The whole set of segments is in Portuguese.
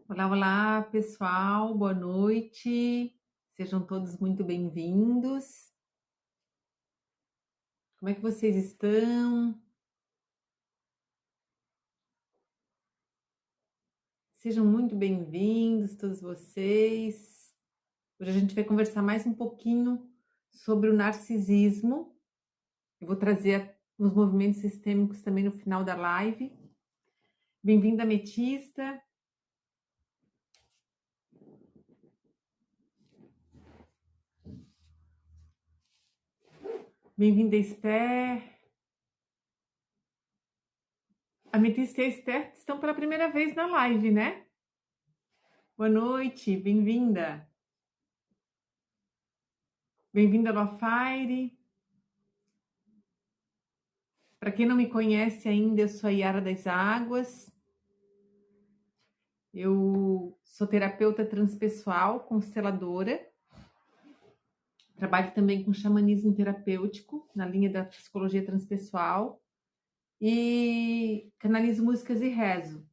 Olá, olá, pessoal, boa noite. Sejam todos muito bem-vindos. Como é que vocês estão? Sejam muito bem-vindos, todos vocês. Hoje a gente vai conversar mais um pouquinho sobre o narcisismo. Eu vou trazer os movimentos sistêmicos também no final da live. Bem-vinda, Ametista. Bem-vinda, Esther. A Ametista e a Esther estão pela primeira vez na live, né? Boa noite, bem-vinda. Bem-vinda, Lofaire. Para quem não me conhece ainda, eu sou a Yara das Águas. Eu sou terapeuta transpessoal, consteladora. Trabalho também com xamanismo terapêutico, na linha da psicologia transpessoal. E canalizo músicas e rezo.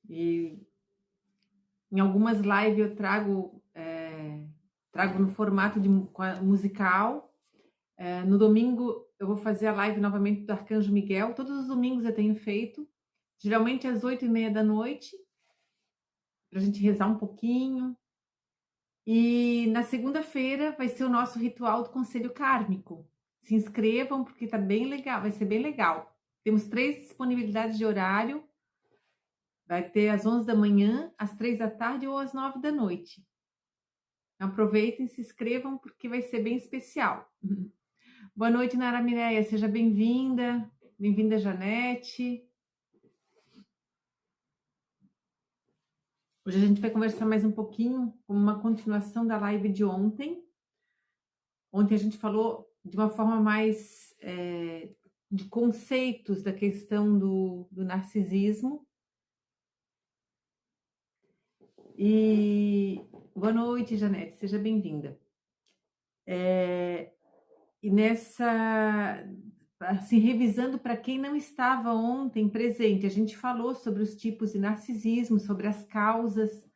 E em algumas lives eu trago no formato de musical. No domingo eu vou fazer a live novamente do Arcanjo Miguel. Todos os domingos eu tenho feito, geralmente às 8h30 da noite, para a gente rezar um pouquinho. E na segunda-feira vai ser o nosso ritual do Conselho Kármico. Se inscrevam porque tá bem legal, vai ser bem legal. Temos 3 disponibilidades de horário. Vai ter às 11 da manhã, às 3 da tarde ou às 9 da noite. Então, aproveitem, se inscrevam porque vai ser bem especial. Boa noite, Nara Mireia, seja bem-vinda. Bem-vinda, Janete. Hoje a gente vai conversar mais um pouquinho, como uma continuação da live de ontem. Ontem a gente falou de uma forma mais de conceitos da questão do narcisismo. E boa noite, Janete, seja bem-vinda. E nessa, assim, revisando para quem não estava ontem presente, a gente falou sobre os tipos de narcisismo, sobre as causas.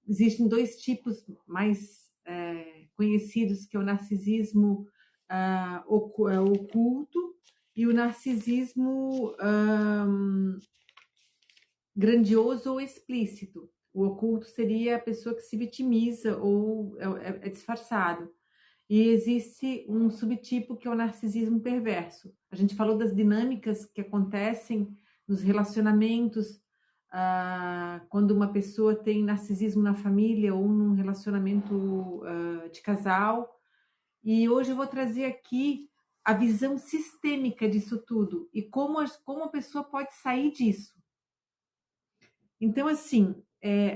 Existem 2 tipos mais conhecidos, que é o narcisismo oculto e o narcisismo grandioso ou explícito. O oculto seria a pessoa que se vitimiza ou é disfarçado. E existe um subtipo que é o narcisismo perverso. A gente falou das dinâmicas que acontecem nos relacionamentos, quando uma pessoa tem narcisismo na família ou num relacionamento de casal. E hoje eu vou trazer aqui a visão sistêmica disso tudo e como a pessoa pode sair disso. Então, assim,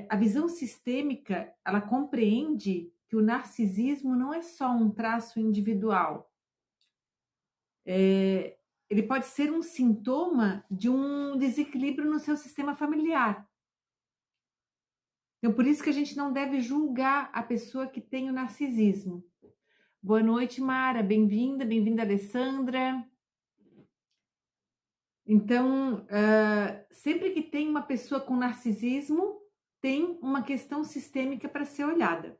a visão sistêmica, ela compreende que o narcisismo não é só um traço individual. Ele pode ser um sintoma de um desequilíbrio no seu sistema familiar. Então, por isso que a gente não deve julgar a pessoa que tem o narcisismo. Boa noite, Mara. Bem-vinda, Alessandra. Então, sempre que tem uma pessoa com narcisismo, tem uma questão sistêmica para ser olhada.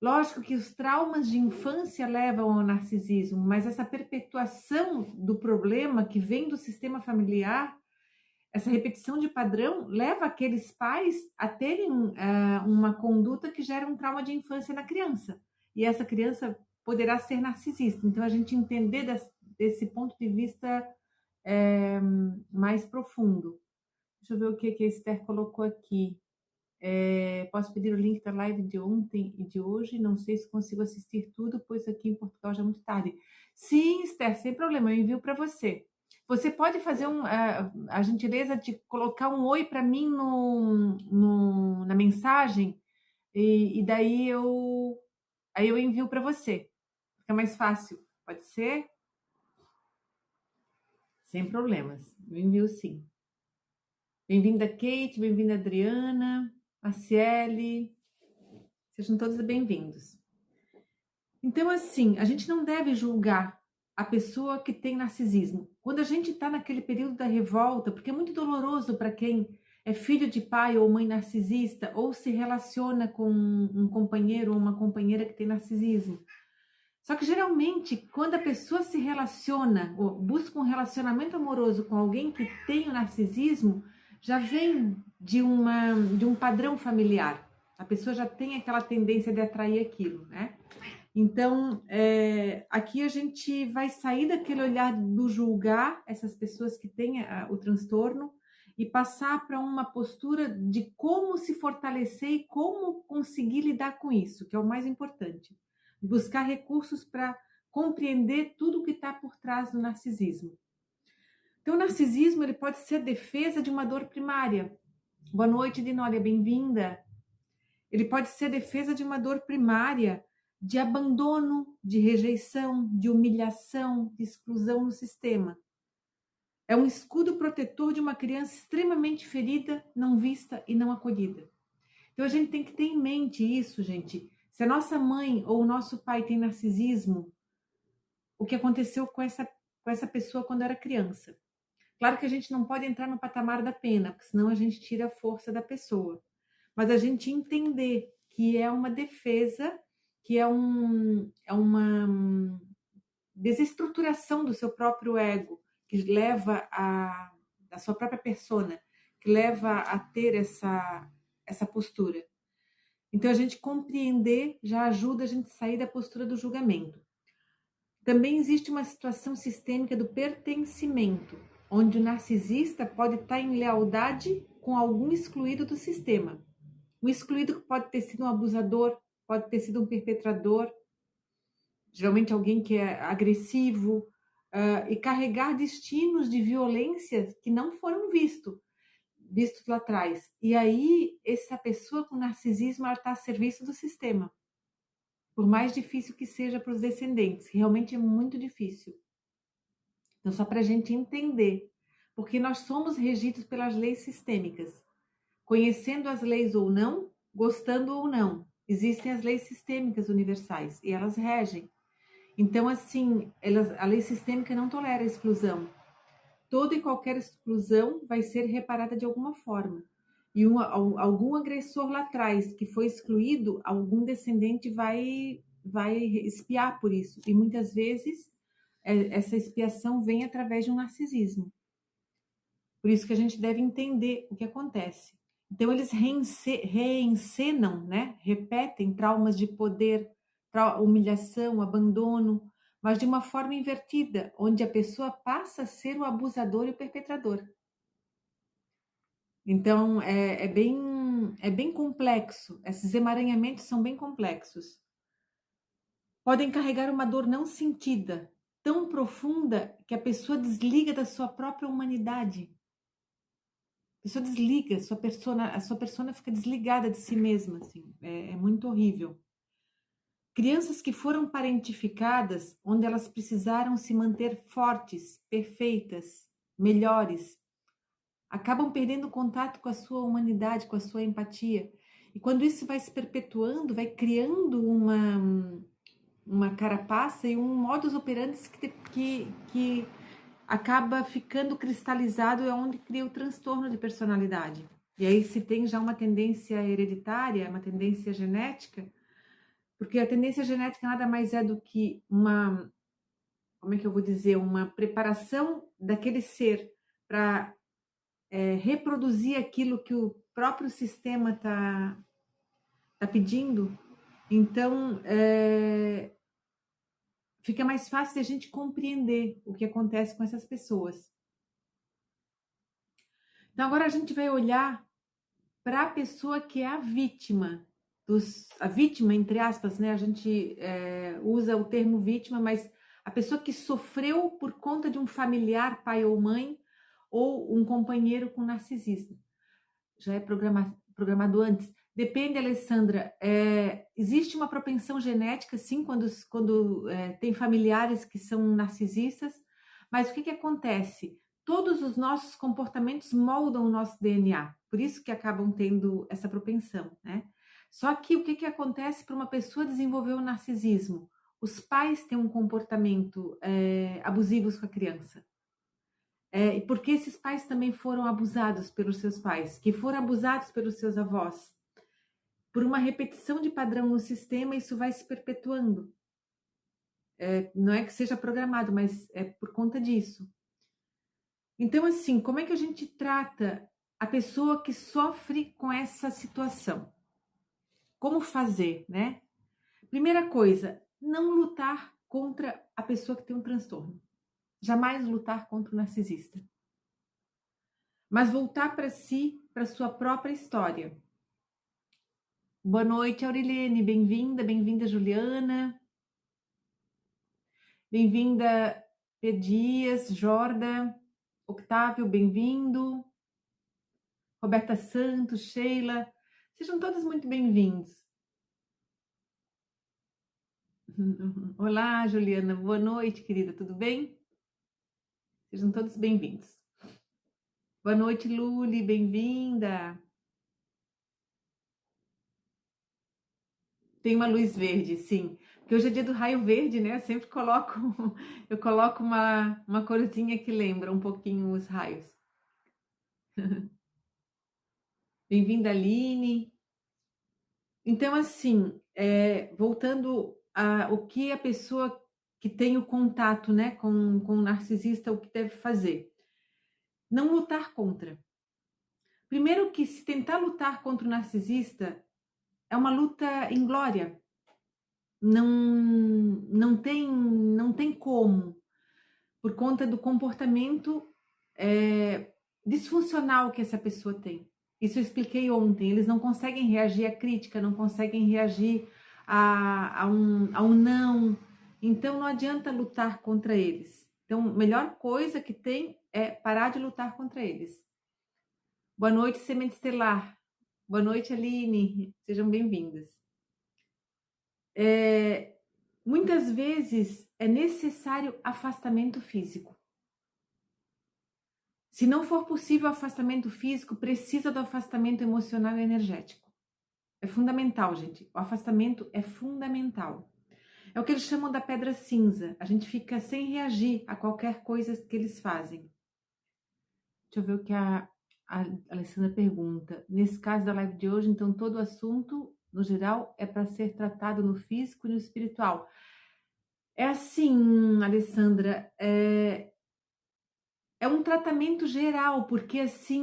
Lógico que os traumas de infância levam ao narcisismo, mas essa perpetuação do problema que vem do sistema familiar, essa repetição de padrão, leva aqueles pais a terem uma conduta que gera um trauma de infância na criança. E essa criança poderá ser narcisista. Então, a gente entender desse ponto de vista mais profundo. Deixa eu ver o que a Esther colocou aqui. Posso pedir o link da live de ontem e de hoje? Não sei se consigo assistir tudo, pois aqui em Portugal já é muito tarde. Sim, Esther, sem problema, eu envio para você. Você pode fazer a gentileza de colocar um oi para mim na mensagem e daí aí eu envio para você. Fica mais fácil. Pode ser? Sem problemas. Eu envio sim. Bem-vinda, Kate, bem-vinda, Adriana, Marciele. Sejam todos bem-vindos. Então, assim, a gente não deve julgar a pessoa que tem narcisismo. Quando a gente está naquele período da revolta, porque é muito doloroso para quem é filho de pai ou mãe narcisista, ou se relaciona com um companheiro ou uma companheira que tem narcisismo. Só que geralmente, quando a pessoa se relaciona ou busca um relacionamento amoroso com alguém que tem o narcisismo, já vem de um padrão familiar. A pessoa já tem aquela tendência de atrair aquilo, né? Então, aqui a gente vai sair daquele olhar do julgar essas pessoas que têm o transtorno e passar para uma postura de como se fortalecer e como conseguir lidar com isso, que é o mais importante. Buscar recursos para compreender tudo o que está por trás do narcisismo. Então, o narcisismo ele pode ser defesa de uma dor primária. Boa noite, Dinólia, bem-vinda. Ele pode ser defesa de uma dor primária, de abandono, de rejeição, de humilhação, de exclusão no sistema. É um escudo protetor de uma criança extremamente ferida, não vista e não acolhida. Então a gente tem que ter em mente isso, gente. Se a nossa mãe ou o nosso pai tem narcisismo, o que aconteceu com essa pessoa quando era criança? Claro que a gente não pode entrar no patamar da pena, porque senão a gente tira a força da pessoa. Mas a gente entender que é uma defesa, que é uma desestruturação do seu próprio ego, que leva da sua própria persona, que leva a ter essa postura. Então, a gente compreender já ajuda a gente a sair da postura do julgamento. Também existe uma situação sistêmica do pertencimento, onde o narcisista pode estar em lealdade com algum excluído do sistema. O excluído pode ter sido um abusador, pode ter sido um perpetrador, geralmente alguém que é agressivo, e carregar destinos de violência que não foram vistos lá atrás. E aí, essa pessoa com narcisismo está a serviço do sistema. Por mais difícil que seja para os descendentes, realmente é muito difícil. Então, só para a gente entender, porque nós somos regidos pelas leis sistêmicas. Conhecendo as leis ou não, gostando ou não, existem as leis sistêmicas universais e elas regem. Então, assim, a lei sistêmica não tolera a exclusão. Toda e qualquer exclusão vai ser reparada de alguma forma. E algum agressor lá atrás que foi excluído, algum descendente vai expiar por isso. E muitas vezes essa expiação vem através de um narcisismo. Por isso que a gente deve entender o que acontece. Então, eles reencenam, né? Repetem traumas de poder, humilhação, abandono, mas de uma forma invertida, onde a pessoa passa a ser o abusador e o perpetrador. Então, é bem complexo. Esses emaranhamentos são bem complexos. Podem carregar uma dor não sentida, tão profunda que a pessoa desliga da sua própria humanidade. A pessoa desliga, a sua persona fica desligada de si mesma, assim, é muito horrível. Crianças que foram parentificadas, onde elas precisaram se manter fortes, perfeitas, melhores, acabam perdendo contato com a sua humanidade, com a sua empatia. E quando isso vai se perpetuando, vai criando uma carapaça e um modus operandi que acaba ficando cristalizado, é onde cria o transtorno de personalidade. E aí se tem já uma tendência hereditária, uma tendência genética, porque a tendência genética nada mais é do que como é que eu vou dizer, uma preparação daquele ser para reproduzir aquilo que o próprio sistema tá pedindo. Então, fica mais fácil de a gente compreender o que acontece com essas pessoas. Então, agora a gente vai olhar para a pessoa que é a vítima, a vítima, entre aspas, né? A gente usa o termo vítima, mas a pessoa que sofreu por conta de um familiar, pai ou mãe, ou um companheiro com narcisismo. Já é programado antes. Depende, Alessandra. Existe uma propensão genética, sim, quando tem familiares que são narcisistas, mas o que acontece? Todos os nossos comportamentos moldam o nosso DNA, por isso que acabam tendo essa propensão, né? Só que o que acontece para uma pessoa desenvolver o narcisismo? os pais têm um comportamento abusivos com a criança. E porque esses pais também foram abusados pelos seus pais, que foram abusados pelos seus avós. Por uma repetição de padrão no sistema, isso vai se perpetuando. Não é que seja programado, mas é por conta disso. Então, assim, como é que a gente trata a pessoa que sofre com essa situação? Como fazer, né? Primeira coisa, não lutar contra a pessoa que tem um transtorno. Jamais lutar contra o narcisista. Mas voltar para si, para sua própria história. Boa noite, Aurilene. Bem-vinda, Juliana. Bem-vinda, P. Dias, Jorda, Octávio, bem-vindo. Roberta Santos, Sheila. Sejam todos muito bem-vindos. Olá, Juliana. Boa noite, querida. Tudo bem? Sejam todos bem-vindos. Boa noite, Luli. Bem-vinda. Tem uma luz verde, sim. Porque hoje é dia do raio verde, né? Eu sempre coloco uma corzinha que lembra um pouquinho os raios. Bem-vinda, Aline. Então, assim, voltando o que a pessoa que tem o contato, né, com o narcisista, o que deve fazer? Não lutar contra. Primeiro que se tentar lutar contra o narcisista é uma luta inglória. Não tem como, por conta do comportamento disfuncional que essa pessoa tem. Isso eu expliquei ontem. Eles não conseguem reagir à crítica, não conseguem reagir a um não. Então não adianta lutar contra eles. Então, a melhor coisa que tem é parar de lutar contra eles. Boa noite, Semente Estelar. Boa noite, Aline. Sejam bem-vindas. Muitas vezes é necessário afastamento físico. Se não for possível o afastamento físico, precisa do afastamento emocional e energético. É fundamental, gente. O afastamento é fundamental. É o que eles chamam da pedra cinza. A gente fica sem reagir a qualquer coisa que eles fazem. Deixa eu ver o que a Alessandra pergunta. Nesse caso da live de hoje, então, todo o assunto, no geral, é para ser tratado no físico e no espiritual. É assim, Alessandra, é um tratamento geral, porque assim,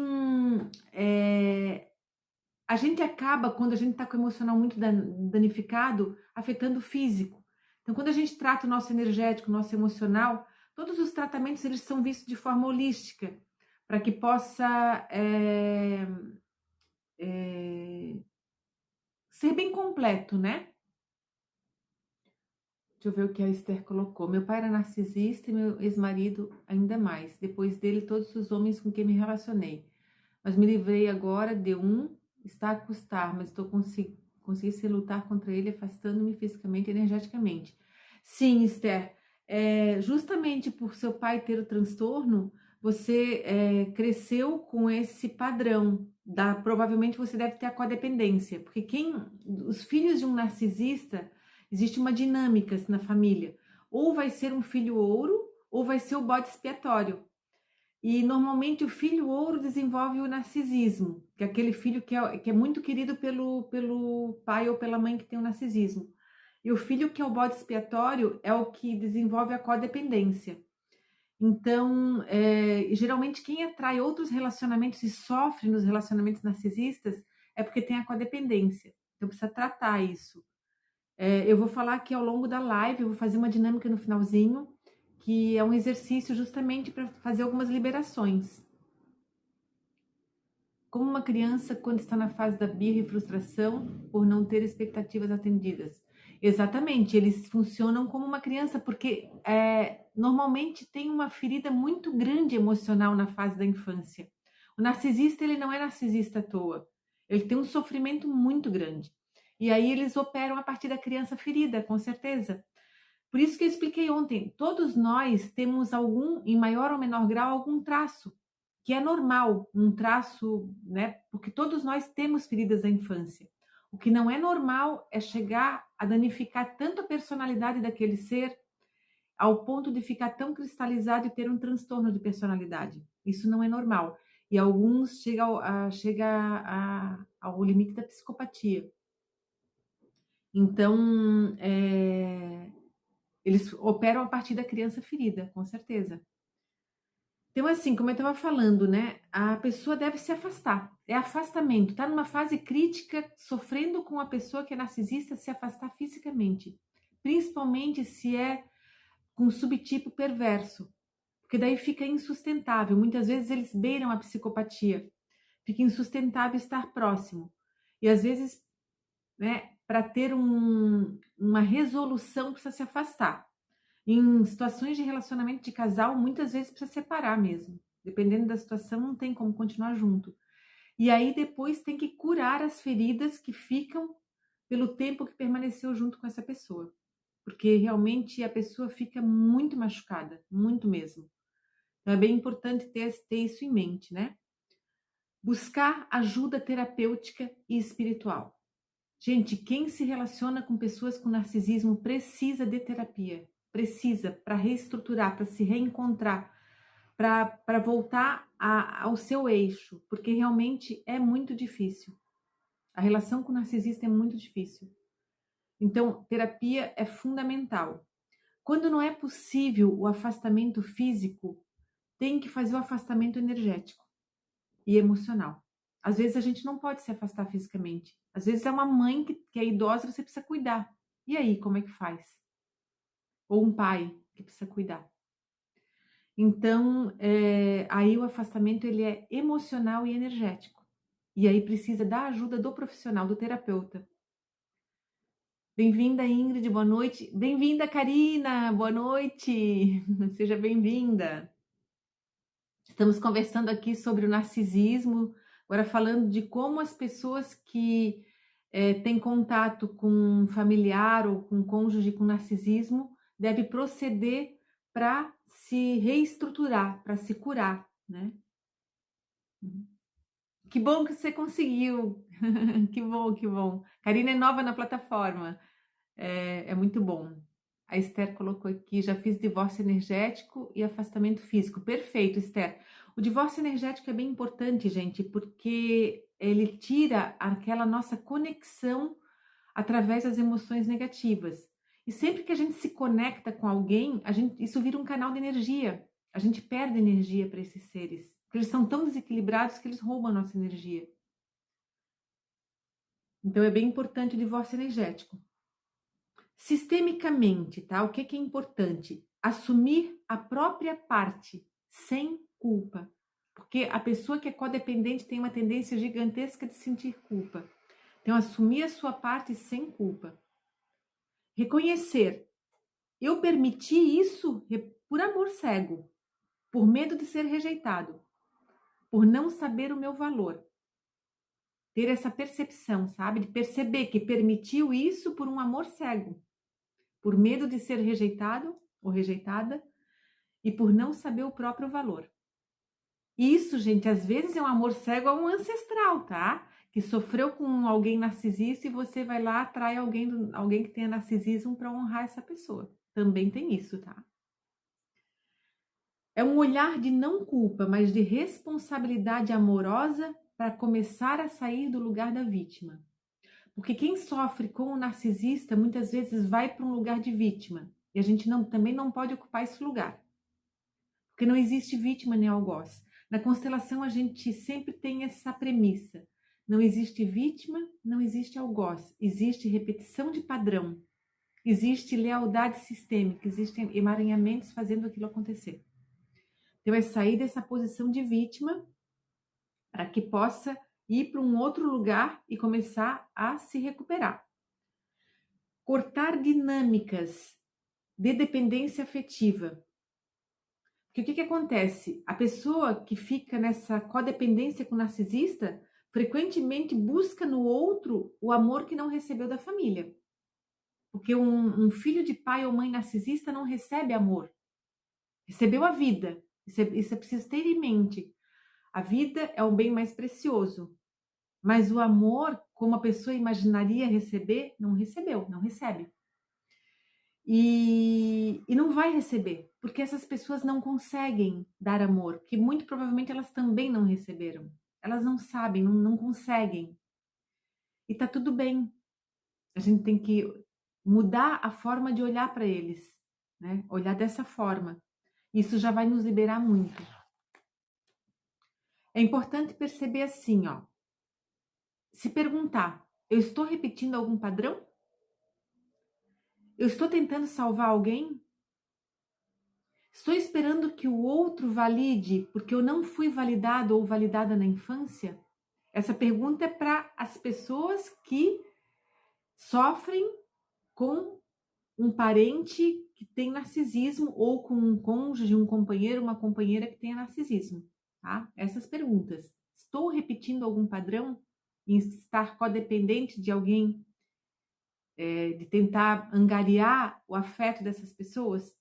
a gente acaba, quando a gente está com o emocional muito danificado, afetando o físico. Então, quando a gente trata o nosso energético, o nosso emocional, todos os tratamentos eles são vistos de forma holística, para que possa ser bem completo, né? Deixa eu ver o que a Esther colocou. Meu pai era narcisista e meu ex-marido ainda mais. Depois dele, todos os homens com quem me relacionei. Mas me livrei agora de um, está a custar, mas estou consegui se lutar contra ele, afastando-me fisicamente e energeticamente. Sim, Esther, justamente por seu pai ter o transtorno, você cresceu com esse padrão. Provavelmente você deve ter a codependência, porque os filhos de um narcisista, existe uma dinâmica na família. Ou vai ser um filho ouro, ou vai ser o bode expiatório. E normalmente o filho ouro desenvolve o narcisismo, que é aquele filho que é muito querido pelo pai ou pela mãe que tem o narcisismo. E o filho que é o bode expiatório é o que desenvolve a codependência. Então, geralmente quem atrai outros relacionamentos e sofre nos relacionamentos narcisistas é porque tem a codependência. Então precisa tratar isso. Eu vou falar aqui ao longo da live, eu vou fazer uma dinâmica no finalzinho, que é um exercício justamente para fazer algumas liberações. Como uma criança quando está na fase da birra e frustração por não ter expectativas atendidas. Exatamente, eles funcionam como uma criança, porque normalmente tem uma ferida muito grande emocional na fase da infância. O narcisista, ele não é narcisista à toa. Ele tem um sofrimento muito grande. E aí eles operam a partir da criança ferida, com certeza. Por isso que eu expliquei ontem, todos nós temos em maior ou menor grau, algum traço, que é normal, um traço, né? Porque todos nós temos feridas da infância. O que não é normal é chegar a danificar tanto a personalidade daquele ser ao ponto de ficar tão cristalizado e ter um transtorno de personalidade. Isso não é normal. E alguns ao limite da psicopatia. Então, eles operam a partir da criança ferida, com certeza. Então, assim, como eu estava falando, né? A pessoa deve se afastar. É afastamento. Está numa fase crítica, sofrendo com a pessoa que é narcisista, se afastar fisicamente. Principalmente se é com subtipo perverso. Porque daí fica insustentável. Muitas vezes eles beiram a psicopatia. Fica insustentável estar próximo. E às vezes, né, para ter uma resolução, precisa se afastar. Em situações de relacionamento de casal, muitas vezes precisa separar mesmo. Dependendo da situação, não tem como continuar junto. E aí depois tem que curar as feridas que ficam pelo tempo que permaneceu junto com essa pessoa. Porque realmente a pessoa fica muito machucada, muito mesmo. Então é bem importante ter isso em mente, né? Buscar ajuda terapêutica e espiritual. Gente, quem se relaciona com pessoas com narcisismo precisa de terapia. Precisa para reestruturar, para se reencontrar, para voltar ao seu eixo, porque realmente é muito difícil. A relação com o narcisista é muito difícil. Então, terapia é fundamental. Quando não é possível o afastamento físico, tem que fazer o afastamento energético e emocional. Às vezes a gente não pode se afastar fisicamente. Às vezes é uma mãe que é idosa, você precisa cuidar. E aí, como é que faz? Ou um pai que precisa cuidar. Então, aí o afastamento ele é emocional e energético. E aí precisa da ajuda do profissional, do terapeuta. Bem-vinda, Ingrid, boa noite. Bem-vinda, Karina, boa noite. Seja bem-vinda. Estamos conversando aqui sobre o narcisismo, agora falando de como as pessoas que têm contato com um familiar ou com um cônjuge com narcisismo devem proceder para se reestruturar, para se curar, né? Que bom que você conseguiu. Que bom, que bom. Karina é nova na plataforma. É muito bom. A Esther colocou aqui, já fiz divórcio energético e afastamento físico. Perfeito, Esther. O divórcio energético é bem importante, gente, porque ele tira aquela nossa conexão através das emoções negativas. E sempre que a gente se conecta com alguém, isso vira um canal de energia. A gente perde energia para esses seres, porque eles são tão desequilibrados que eles roubam a nossa energia. Então é bem importante o divórcio energético. Sistemicamente, tá? O que é importante? Assumir a própria parte, sem culpa. Porque a pessoa que é codependente tem uma tendência gigantesca de sentir culpa. Então, assumir a sua parte sem culpa. Reconhecer. Eu permiti isso por amor cego, por medo de ser rejeitado, por não saber o meu valor. Ter essa percepção, sabe? De perceber que permitiu isso por um amor cego, por medo de ser rejeitado ou rejeitada e por não saber o próprio valor. Isso, gente, às vezes é um amor cego a um ancestral, tá? Que sofreu com alguém narcisista e você vai lá, atrai alguém que tenha narcisismo para honrar essa pessoa. Também tem isso, tá? É um olhar de não culpa, mas de responsabilidade amorosa para começar a sair do lugar da vítima. Porque quem sofre com o narcisista muitas vezes vai para um lugar de vítima. E a gente também não pode ocupar esse lugar. Porque não existe vítima nem algoz. Na constelação a gente sempre tem essa premissa. Não existe vítima, não existe algoz. Existe repetição de padrão. Existe lealdade sistêmica. Existem emaranhamentos fazendo aquilo acontecer. Então é sair dessa posição de vítima para que possa ir para um outro lugar e começar a se recuperar. Cortar dinâmicas de dependência afetiva. Porque o que acontece? A pessoa que fica nessa codependência com o narcisista frequentemente busca no outro o amor que não recebeu da família. Porque um filho de pai ou mãe narcisista não recebe amor. Recebeu a vida. Isso é preciso ter em mente. A vida é o bem mais precioso. Mas o amor como a pessoa imaginaria receber, não recebeu, não recebe. E não vai receber, porque essas pessoas não conseguem dar amor, que muito provavelmente elas também não receberam. Elas não sabem, não conseguem. E tá tudo bem. A gente tem que mudar a forma de olhar para eles, né? Olhar dessa forma. Isso já vai nos liberar muito. É importante perceber assim, ó. Se perguntar, eu estou repetindo algum padrão? Eu estou tentando salvar alguém? Estou esperando que o outro valide porque eu não fui validado ou validada na infância? Essa pergunta é para as pessoas que sofrem com um parente que tem narcisismo ou com um cônjuge, um companheiro, uma companheira que tenha narcisismo, tá? Essas perguntas. Estou repetindo algum padrão em estar codependente de alguém, de tentar angariar o afeto dessas pessoas?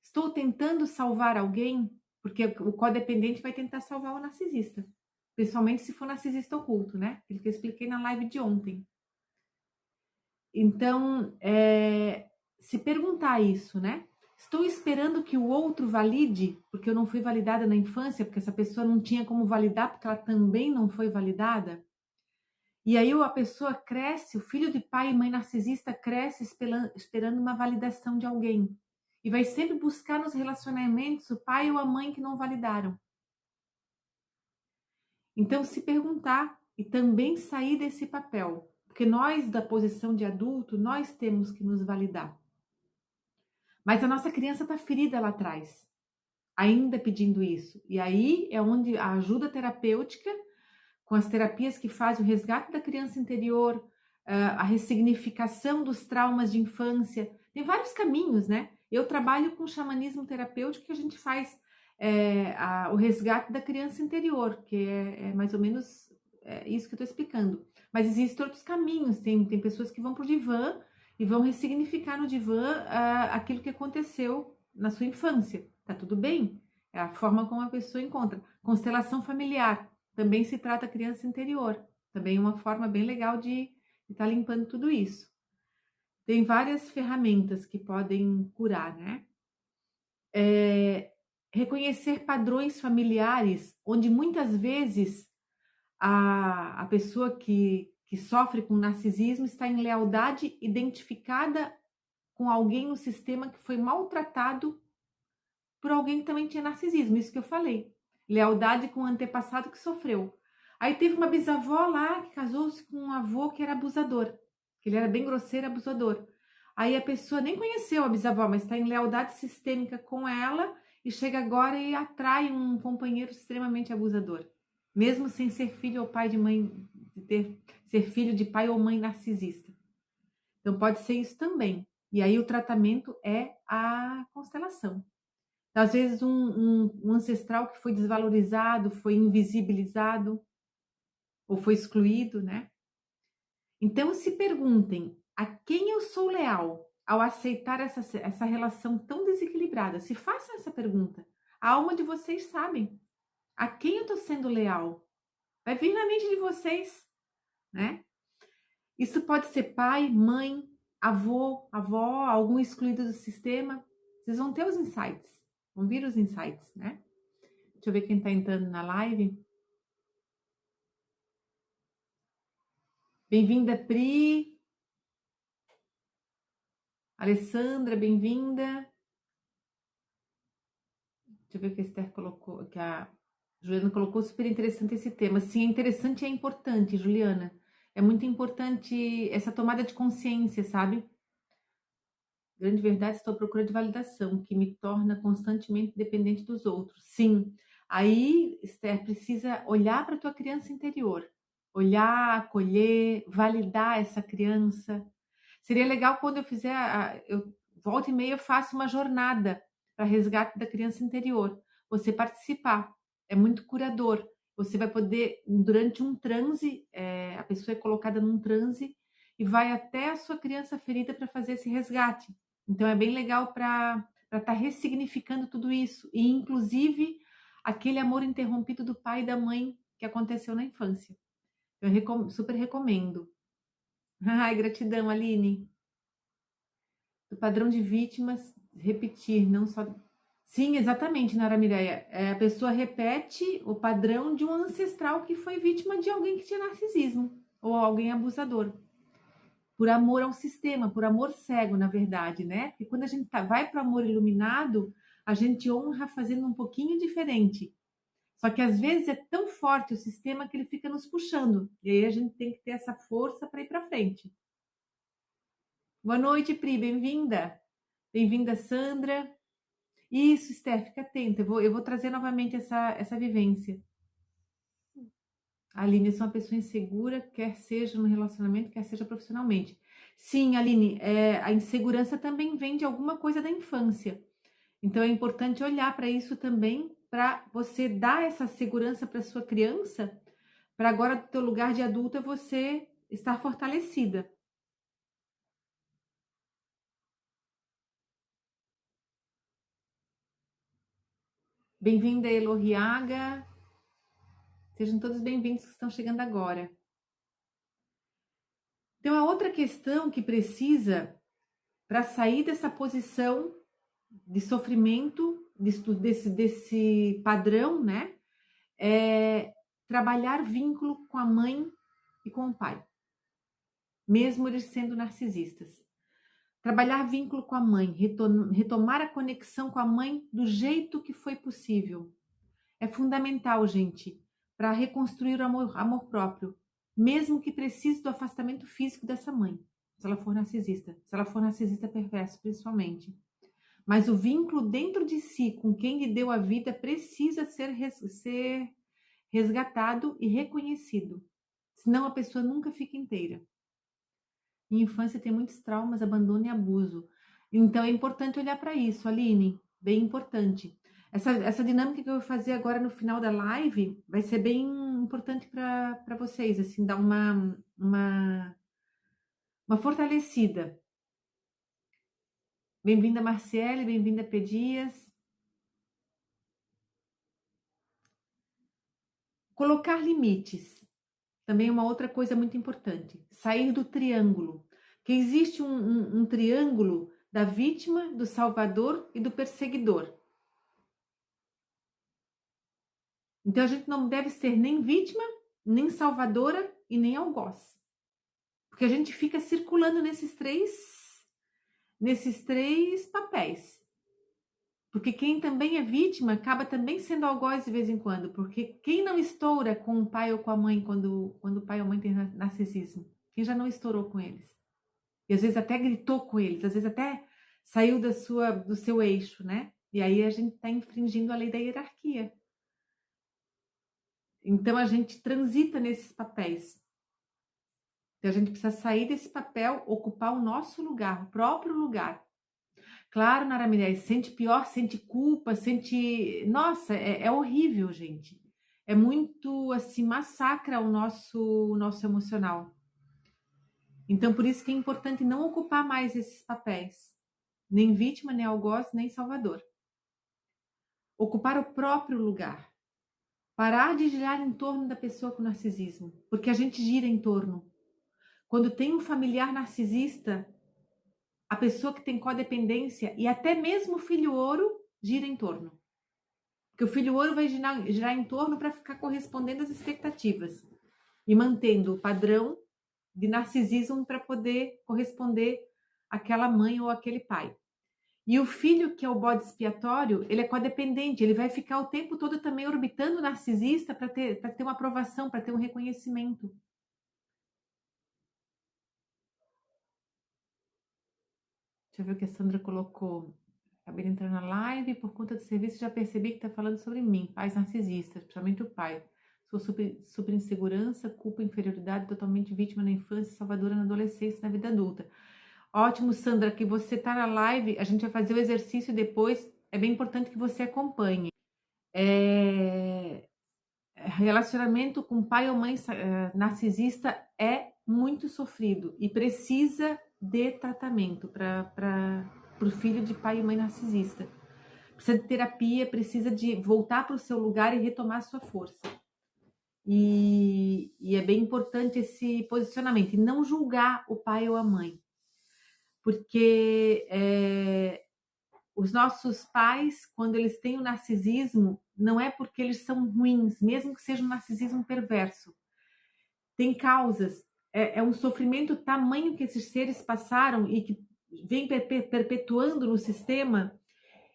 Estou tentando salvar alguém, porque o codependente vai tentar salvar o narcisista, principalmente se for narcisista oculto, né? Aquilo que eu expliquei na live de ontem. Então, se perguntar isso, né? Estou esperando que o outro valide, porque eu não fui validada na infância, porque essa pessoa não tinha como validar, porque ela também não foi validada. E aí a pessoa cresce, o filho de pai e mãe narcisista cresce esperando uma validação de alguém. E vai sempre buscar nos relacionamentos o pai ou a mãe que não validaram. Então, se perguntar e também sair desse papel. Porque nós, da posição de adulto, nós temos que nos validar. Mas a nossa criança está ferida lá atrás, ainda pedindo isso. E aí é onde a ajuda terapêutica, com as terapias que fazem o resgate da criança interior, a ressignificação dos traumas de infância, tem vários caminhos, né? Eu trabalho com xamanismo terapêutico que a gente faz o resgate da criança interior, que é mais ou menos isso que eu estou explicando. Mas existem outros caminhos, tem pessoas que vão para o divã e vão ressignificar no divã aquilo que aconteceu na sua infância. Tá tudo bem? É a forma como a pessoa encontra. Constelação familiar também se trata criança interior. Também é uma forma bem legal de estar limpando tudo isso. Tem várias ferramentas que podem curar, né? Reconhecer padrões familiares, onde muitas vezes a pessoa que sofre com narcisismo está em lealdade identificada com alguém no sistema que foi maltratado por alguém que também tinha narcisismo, isso que eu falei. Lealdade com o antepassado que sofreu. Aí teve uma bisavó lá que casou-se com um avô que era abusador, que ele era bem grosseiro, abusador. Aí a pessoa nem conheceu a bisavó, mas está em lealdade sistêmica com ela e chega agora e atrai um companheiro extremamente abusador, mesmo sem ser filho ou pai de mãe, ser filho de pai ou mãe narcisista. Então pode ser isso também. E aí o tratamento é a constelação. Às vezes um ancestral que foi desvalorizado, foi invisibilizado ou foi excluído, né? Então se perguntem a quem eu sou leal ao aceitar essa relação tão desequilibrada. Se façam essa pergunta. A alma de vocês sabem a quem eu estou sendo leal. Vai vir na mente de vocês, né? Isso pode ser pai, mãe, avô, avó, algum excluído do sistema. Vocês vão ter os insights. Vão vir os insights, né? Deixa eu ver quem está entrando na live. Bem-vinda, Pri. Alessandra, bem-vinda. Deixa eu ver o que a Esther colocou, que a Juliana colocou, super interessante esse tema. Sim, é interessante e é importante, Juliana. É muito importante essa tomada de consciência, sabe? Grande verdade, estou à procura de validação, que me torna constantemente dependente dos outros. Sim, aí, Esther, precisa olhar para a tua criança interior. Olhar, acolher, validar essa criança. Seria legal quando eu fizer, eu volta e meia eu faço uma jornada para resgate da criança interior. Você participar, é muito curador. Você vai poder, durante um transe, a pessoa é colocada num transe e vai até a sua criança ferida para fazer esse resgate. Então é bem legal para estar ressignificando tudo isso. E inclusive aquele amor interrompido do pai e da mãe que aconteceu na infância. Eu super recomendo. Ai, gratidão, Aline. O padrão de vítimas, repetir, não só. Sim, exatamente, Nara Mireia. A pessoa repete o padrão de um ancestral que foi vítima de alguém que tinha narcisismo ou alguém abusador. Por amor ao sistema, por amor cego, na verdade, né? Porque quando a gente vai para o amor iluminado, a gente honra fazendo um pouquinho diferente. Só que às vezes é tão forte o sistema que ele fica nos puxando. E aí a gente tem que ter essa força para ir para frente. Boa noite, Pri, bem-vinda. Bem-vinda, Sandra. Isso, Steph, fica atenta. Eu vou trazer novamente essa vivência. Aline, eu sou uma pessoa insegura, quer seja no relacionamento, quer seja profissionalmente. Sim, Aline, a insegurança também vem de alguma coisa da infância. Então é importante olhar para isso também, para você dar essa segurança para sua criança, para agora do teu lugar de adulta você estar fortalecida. Bem-vinda, Elohiaga. Sejam todos bem-vindos que estão chegando agora. Então, a outra questão que precisa para sair dessa posição de sofrimento, desse padrão, né? É trabalhar vínculo com a mãe e com o pai, mesmo eles sendo narcisistas. Trabalhar vínculo com a mãe, retomar a conexão com a mãe do jeito que foi possível. É fundamental, gente, para reconstruir o amor próprio, mesmo que precise do afastamento físico dessa mãe, se ela for narcisista. Se ela for narcisista perverso, principalmente. Mas o vínculo dentro de si, com quem lhe deu a vida, precisa ser resgatado e reconhecido. Senão a pessoa nunca fica inteira. Em infância tem muitos traumas, abandono e abuso. Então é importante olhar para isso, Aline. Bem importante. Essa dinâmica que eu vou fazer agora no final da live vai ser bem importante para vocês, assim, dar uma fortalecida. Bem-vinda, Marciele, bem-vinda, Pedias. Colocar limites. Também é uma outra coisa muito importante. Sair do triângulo. Que existe um triângulo da vítima, do salvador e do perseguidor. Então a gente não deve ser nem vítima, nem salvadora e nem algoz. Porque a gente fica circulando nesses três papéis. Porque quem também é vítima acaba também sendo algoz de vez em quando. Porque quem não estoura com o pai ou com a mãe quando o pai ou a mãe tem narcisismo? Quem já não estourou com eles? E às vezes até gritou com eles, às vezes até saiu do seu eixo, né? E aí a gente está infringindo a lei da hierarquia. Então a gente transita nesses papéis. Então a gente precisa sair desse papel, ocupar o nosso lugar, o próprio lugar. Claro, Nara Mirella, sente pior, sente culpa, sente. Nossa, é horrível, gente. É muito assim, massacra o nosso emocional. Então, por isso que é importante não ocupar mais esses papéis. Nem vítima, nem algoz, nem salvador. Ocupar o próprio lugar. Parar de girar em torno da pessoa com narcisismo. Porque a gente gira em torno. Quando tem um familiar narcisista, a pessoa que tem codependência e até mesmo o filho ouro gira em torno. Porque o filho ouro vai girar em torno para ficar correspondendo às expectativas e mantendo o padrão de narcisismo para poder corresponder àquela mãe ou aquele pai. E o filho, que é o bode expiatório, ele é codependente, ele vai ficar o tempo todo também orbitando o narcisista para ter uma aprovação, para ter um reconhecimento. Deixa eu ver o que a Sandra colocou. Acabei de entrar na live, por conta do serviço já percebi que está falando sobre mim, pais narcisistas, principalmente o pai. Sou super insegurança, culpa, inferioridade, totalmente vítima na infância, salvadora na adolescência, na vida adulta. Ótimo, Sandra, que você está na live, a gente vai fazer o exercício depois, é bem importante que você acompanhe. Relacionamento com pai ou mãe narcisista é muito sofrido e precisa de tratamento para o filho de pai e mãe narcisista. Precisa de terapia, precisa de voltar para o seu lugar e retomar a sua força. E é bem importante esse posicionamento, e não julgar o pai ou a mãe, porque os nossos pais, quando eles têm o narcisismo, não é porque eles são ruins, mesmo que seja um narcisismo perverso. Tem causas, é um sofrimento tamanho que esses seres passaram e que vem perpetuando no sistema.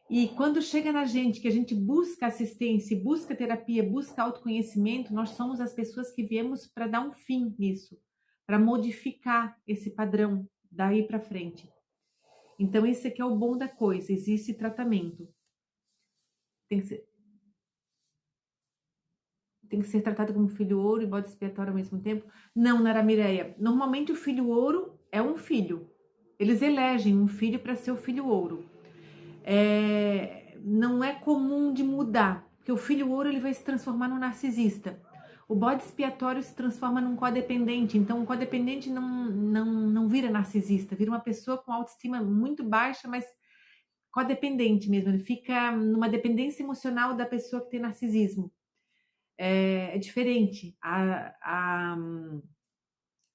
E quando chega na gente, que a gente busca assistência, busca terapia, busca autoconhecimento, nós somos as pessoas que viemos para dar um fim nisso, para modificar esse padrão daí para frente. Então, esse aqui é o bom da coisa, existe tratamento. Tem que ser, tem que ser tratado como filho ouro e bode expiatório ao mesmo tempo? Não, Nara Mireia. Normalmente o filho ouro é um filho. Eles elegem um filho para ser o filho ouro. Não é comum de mudar, porque o filho ouro ele vai se transformar num narcisista. O bode expiatório se transforma num codependente, então o codependente não vira narcisista, vira uma pessoa com autoestima muito baixa, mas codependente mesmo, ele fica numa dependência emocional da pessoa que tem narcisismo. É diferente, a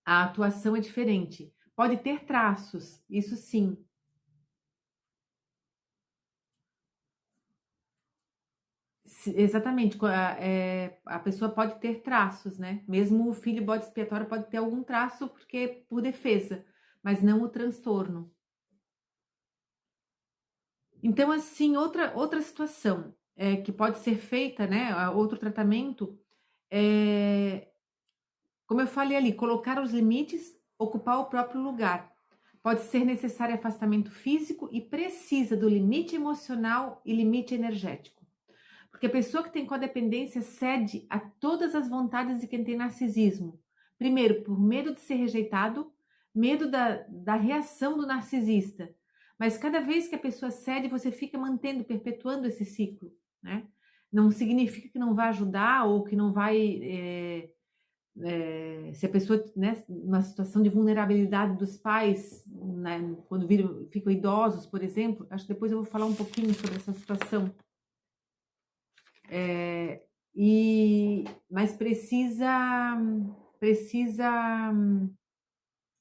atuação é diferente. Pode ter traços, isso sim. Exatamente, a pessoa pode ter traços, né? Mesmo o filho bode expiatório pode ter algum traço porque por defesa, mas não o transtorno. Então, assim, outra situação que pode ser feita, né? Outro tratamento, é, como eu falei ali, colocar os limites, ocupar o próprio lugar. Pode ser necessário afastamento físico e precisa do limite emocional e limite energético. Porque a pessoa que tem codependência cede a todas as vontades de quem tem narcisismo. Primeiro, por medo de ser rejeitado, medo da reação do narcisista. Mas cada vez que a pessoa cede, você fica mantendo, perpetuando esse ciclo, né? Não significa que não vai ajudar ou que não vai. Se a pessoa, né, numa situação de vulnerabilidade dos pais, né, quando ficam idosos, por exemplo, acho que depois eu vou falar um pouquinho sobre essa situação. Mas precisa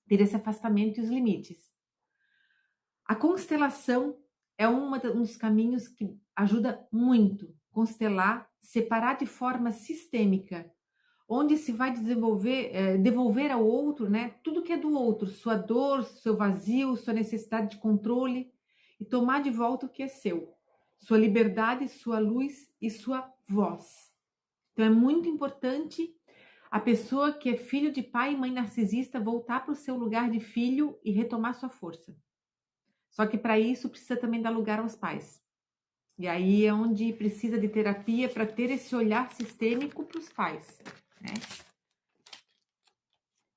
ter esse afastamento e os limites. A constelação é um dos caminhos que ajuda muito. Constelar, separar de forma sistêmica, onde se vai devolver ao outro, né, tudo que é do outro, sua dor, seu vazio, sua necessidade de controle, e tomar de volta o que é seu, sua liberdade, sua luz e sua voz. Então é muito importante a pessoa que é filho de pai e mãe narcisista voltar para o seu lugar de filho e retomar sua força. Só que para isso precisa também dar lugar aos pais. E aí é onde precisa de terapia para ter esse olhar sistêmico para os pais, né?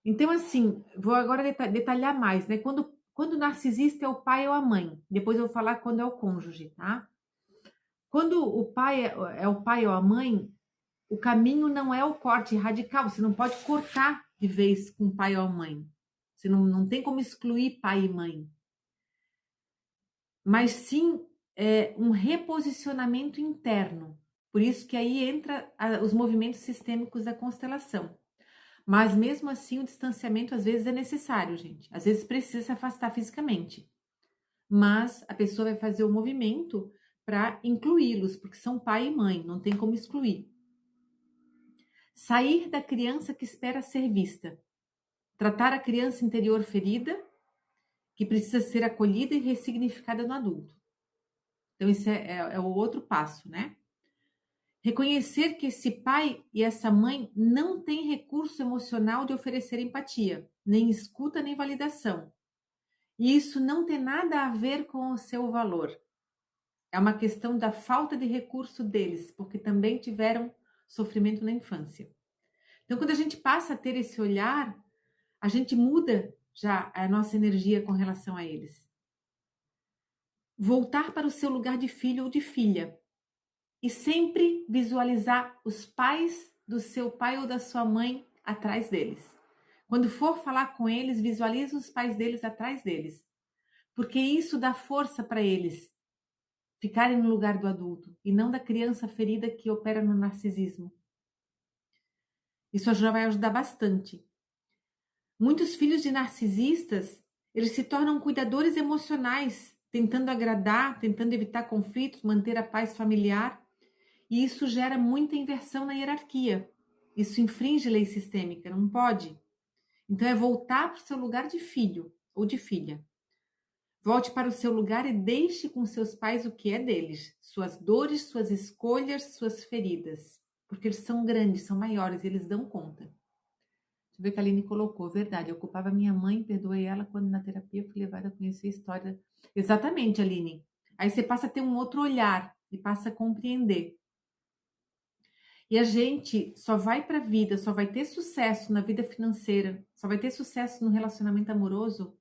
Então, assim, vou agora detalhar mais, né? Quando o narcisista é o pai ou a mãe. Depois eu vou falar quando é o cônjuge, tá? Quando o pai é o pai ou a mãe, o caminho não é o corte radical. Você não pode cortar de vez com pai ou mãe. Você não tem como excluir pai e mãe. Mas sim um reposicionamento interno. Por isso que aí entra os movimentos sistêmicos da constelação. Mas mesmo assim o distanciamento às vezes é necessário, gente. Às vezes precisa se afastar fisicamente. Mas a pessoa vai fazer o movimento para incluí-los, porque são pai e mãe, não tem como excluir. Sair da criança que espera ser vista. Tratar a criança interior ferida, que precisa ser acolhida e ressignificada no adulto. Então, isso é o outro passo, né? Reconhecer que esse pai e essa mãe não têm recurso emocional de oferecer empatia, nem escuta, nem validação. E isso não tem nada a ver com o seu valor. É uma questão da falta de recurso deles, porque também tiveram sofrimento na infância. Então, quando a gente passa a ter esse olhar, a gente muda já a nossa energia com relação a eles. Voltar para o seu lugar de filho ou de filha. E sempre visualizar os pais do seu pai ou da sua mãe atrás deles. Quando for falar com eles, visualize os pais deles atrás deles. Porque isso dá força para eles ficarem no lugar do adulto e não da criança ferida que opera no narcisismo. Isso já vai ajudar bastante. Muitos filhos de narcisistas, eles se tornam cuidadores emocionais, tentando agradar, tentando evitar conflitos, manter a paz familiar, e isso gera muita inversão na hierarquia. Isso infringe lei sistêmica, não pode. Então é voltar para o seu lugar de filho ou de filha. Volte para o seu lugar e deixe com seus pais o que é deles, suas dores, suas escolhas, suas feridas, porque eles são grandes, são maiores, eles dão conta. Deixa eu ver que a Aline colocou, verdade, eu culpava minha mãe, perdoei ela quando na terapia eu fui levada a conhecer a história. Exatamente, Aline. Aí você passa a ter um outro olhar e passa a compreender. E a gente só vai para a vida, só vai ter sucesso na vida financeira, só vai ter sucesso no relacionamento amoroso,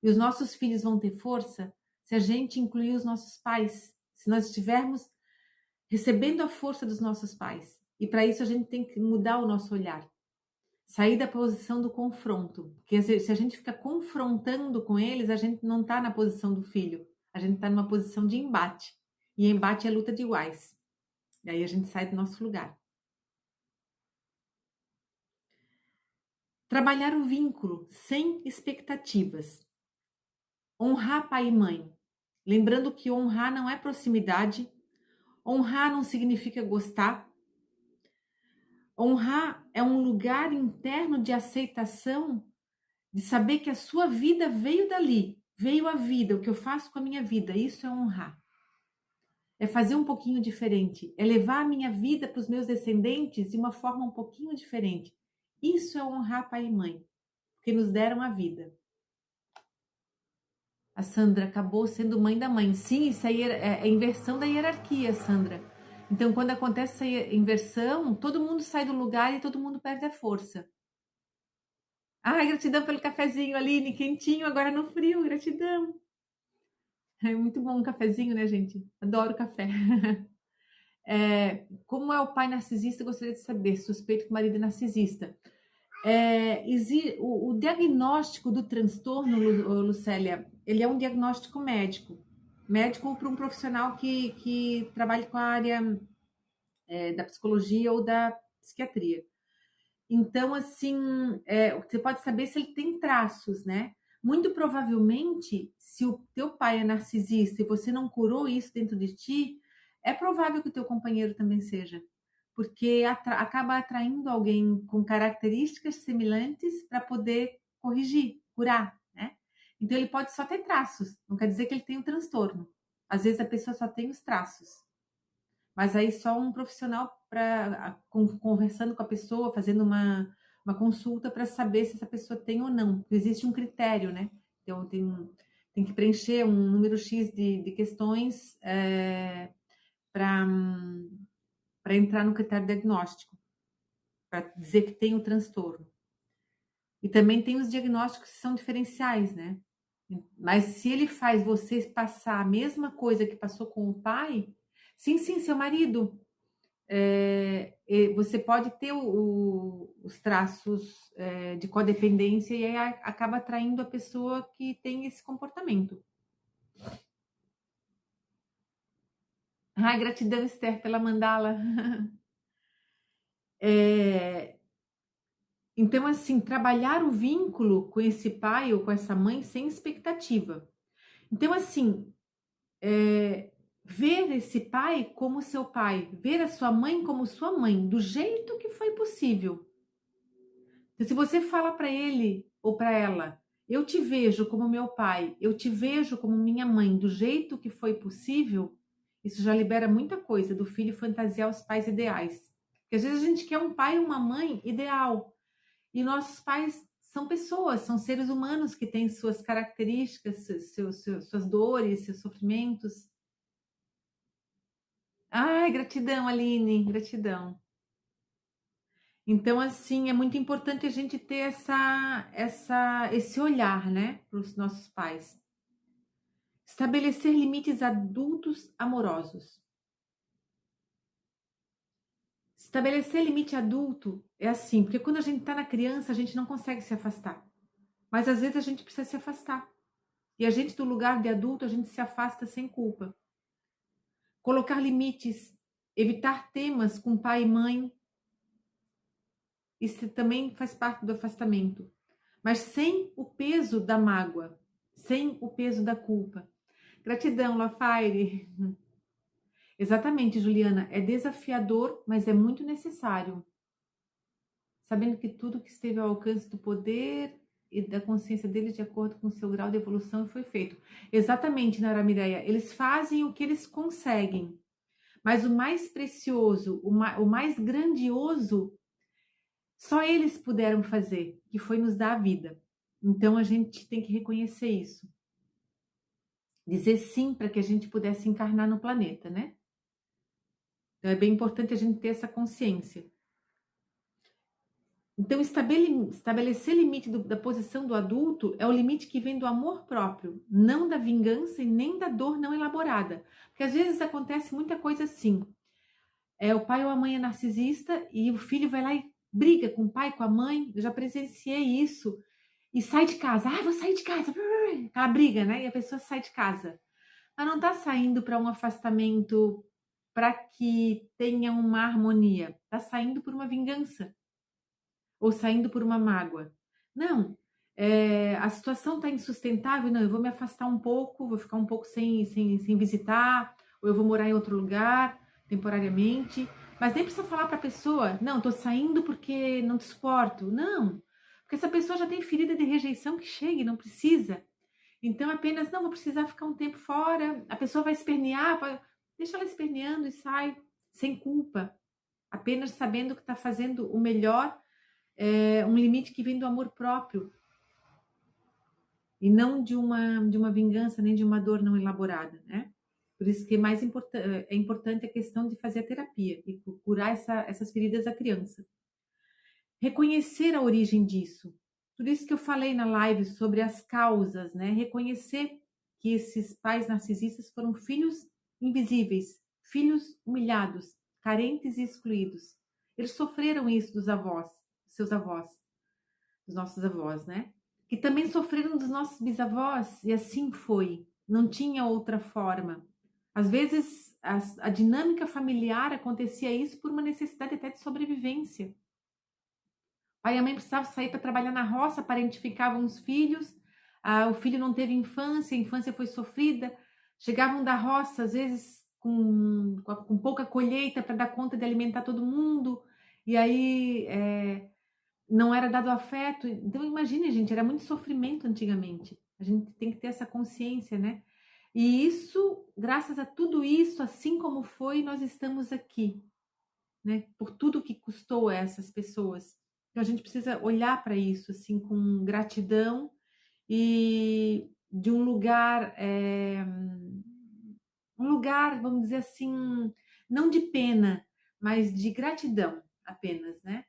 e os nossos filhos vão ter força se a gente incluir os nossos pais, se nós estivermos recebendo a força dos nossos pais. E para isso a gente tem que mudar o nosso olhar. Sair da posição do confronto. Porque se a gente fica confrontando com eles, a gente não está na posição do filho. A gente está numa posição de embate. E embate é luta de iguais. E aí a gente sai do nosso lugar. Trabalhar o vínculo sem expectativas. Honrar pai e mãe. Lembrando que honrar não é proximidade. Honrar não significa gostar. Honrar é um lugar interno de aceitação, de saber que a sua vida veio dali, veio a vida, o que eu faço com a minha vida, isso é honrar. É fazer um pouquinho diferente, é levar a minha vida para os meus descendentes de uma forma um pouquinho diferente. Isso é honrar pai e mãe, porque nos deram a vida. A Sandra acabou sendo mãe da mãe. Sim, isso aí é a inversão da hierarquia, Sandra. Então, quando acontece essa inversão, todo mundo sai do lugar e todo mundo perde a força. Ai, gratidão pelo cafezinho, Aline, quentinho, agora no frio, gratidão. É muito bom um cafezinho, né, gente? Adoro café. Como é o pai narcisista, eu gostaria de saber. Suspeito que o marido é narcisista. O diagnóstico do transtorno, Lucélia, ele é um diagnóstico médico. Médico para um profissional que trabalha com a área da psicologia ou da psiquiatria. Então, assim, você pode saber se ele tem traços, né? Muito provavelmente, se o teu pai é narcisista e você não curou isso dentro de ti, é provável que o teu companheiro também seja, porque acaba atraindo alguém com características semelhantes para poder corrigir, curar, né? Então, ele pode só ter traços, não quer dizer que ele tem um transtorno. Às vezes a pessoa só tem os traços. Mas aí só um profissional conversando com a pessoa, fazendo uma consulta para saber se essa pessoa tem ou não. Existe um critério, né? Então tem que preencher um número X de questões para entrar no critério diagnóstico, para dizer que tem o transtorno. E também tem os diagnósticos que são diferenciais, né? Mas se ele faz você passar a mesma coisa que passou com o pai, sim, seu marido. Você pode ter os traços de codependência e aí acaba atraindo a pessoa que tem esse comportamento. Ai, gratidão, Esther, pela mandala. Então, assim, trabalhar o vínculo com esse pai ou com essa mãe sem expectativa. Então, assim, ver esse pai como seu pai, ver a sua mãe como sua mãe, do jeito que foi possível. Então, se você fala para ele ou para ela, eu te vejo como meu pai, eu te vejo como minha mãe, do jeito que foi possível, isso já libera muita coisa do filho fantasiar os pais ideais. Porque às vezes a gente quer um pai e uma mãe ideal. E nossos pais são pessoas, são seres humanos que têm suas características, suas dores, seus sofrimentos. Ai, gratidão, Aline, gratidão. Então, assim, é muito importante a gente ter esse olhar, né, para os nossos pais. Estabelecer limites adultos amorosos. Estabelecer limite adulto é assim, porque quando a gente está na criança, a gente não consegue se afastar. Mas às vezes a gente precisa se afastar. E a gente, do lugar de adulto, a gente se afasta sem culpa. Colocar limites, evitar temas com pai e mãe. Isso também faz parte do afastamento, mas sem o peso da mágoa, sem o peso da culpa. Gratidão, Lafaire. Exatamente, Juliana, é desafiador, mas é muito necessário. Sabendo que tudo que esteve ao alcance do poder e da consciência deles, de acordo com o seu grau de evolução, foi feito. Exatamente, Nara Mireia, eles fazem o que eles conseguem, mas o mais precioso, o mais grandioso, só eles puderam fazer, que foi nos dar a vida. Então a gente tem que reconhecer isso. Dizer sim para que a gente pudesse encarnar no planeta, né? Então é bem importante a gente ter essa consciência. Então, estabelecer limite da posição do adulto é o limite que vem do amor próprio, não da vingança e nem da dor não elaborada. Porque às vezes acontece muita coisa assim. O pai ou a mãe é narcisista e o filho vai lá e briga com o pai, com a mãe. Eu já presenciei isso. E sai de casa. Ah, vou sair de casa. Aquela briga, né? E a pessoa sai de casa. Ela não está saindo para um afastamento para que tenha uma harmonia. Está saindo por uma vingança ou saindo por uma mágoa. Não, a situação está insustentável, não, eu vou me afastar um pouco, vou ficar um pouco sem visitar, ou eu vou morar em outro lugar, temporariamente, mas nem precisa falar para a pessoa, não, estou saindo porque não te suporto, não, porque essa pessoa já tem ferida de rejeição que chegue, não precisa. Então apenas, não, vou precisar ficar um tempo fora, a pessoa vai espernear, deixa ela esperneando e sai, sem culpa, apenas sabendo que está fazendo o melhor, um limite que vem do amor próprio e não de uma vingança nem de uma dor não elaborada, né? Por isso que é importante a questão de fazer a terapia e curar essas feridas da criança. Reconhecer a origem disso. Por isso que eu falei na live sobre as causas, né? Reconhecer que esses pais narcisistas foram filhos invisíveis, filhos humilhados, carentes e excluídos. Eles sofreram isso dos avós, seus avós, dos nossos avós, né? Que também sofreram dos nossos bisavós, e assim foi, não tinha outra forma. Às vezes, a dinâmica familiar acontecia isso por uma necessidade até de sobrevivência. O pai e a mãe precisavam sair para trabalhar na roça, parentificavam os filhos, o filho não teve infância, a infância foi sofrida, chegavam da roça, às vezes com pouca colheita para dar conta de alimentar todo mundo, e aí não era dado afeto. Então, imagine, gente, era muito sofrimento antigamente. A gente tem que ter essa consciência, né? E isso, graças a tudo isso, assim como foi, nós estamos aqui, né? Por tudo que custou a essas pessoas. Então, a gente precisa olhar para isso, assim, com gratidão e de um lugar, vamos dizer assim, não de pena, mas de gratidão apenas, né?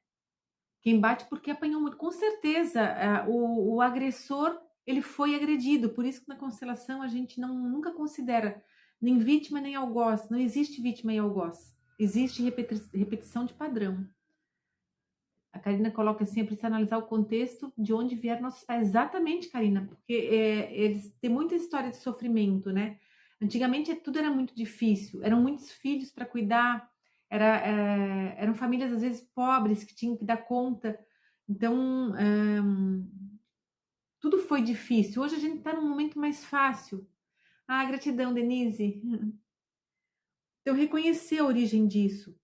Quem bate porque apanhou muito. Com certeza, o agressor, ele foi agredido. Por isso que na constelação a gente nunca considera nem vítima nem algoz. Não existe vítima e algoz. Existe repetição de padrão. A Karina coloca assim, precisa analisar o contexto de onde vieram nossos pais. Exatamente, Karina, porque eles têm muita história de sofrimento, né? Antigamente tudo era muito difícil, eram muitos filhos para cuidar, eram famílias às vezes pobres que tinham que dar conta. Então, tudo foi difícil. Hoje a gente está num momento mais fácil. Ah, gratidão, Denise. Então, reconhecer a origem disso.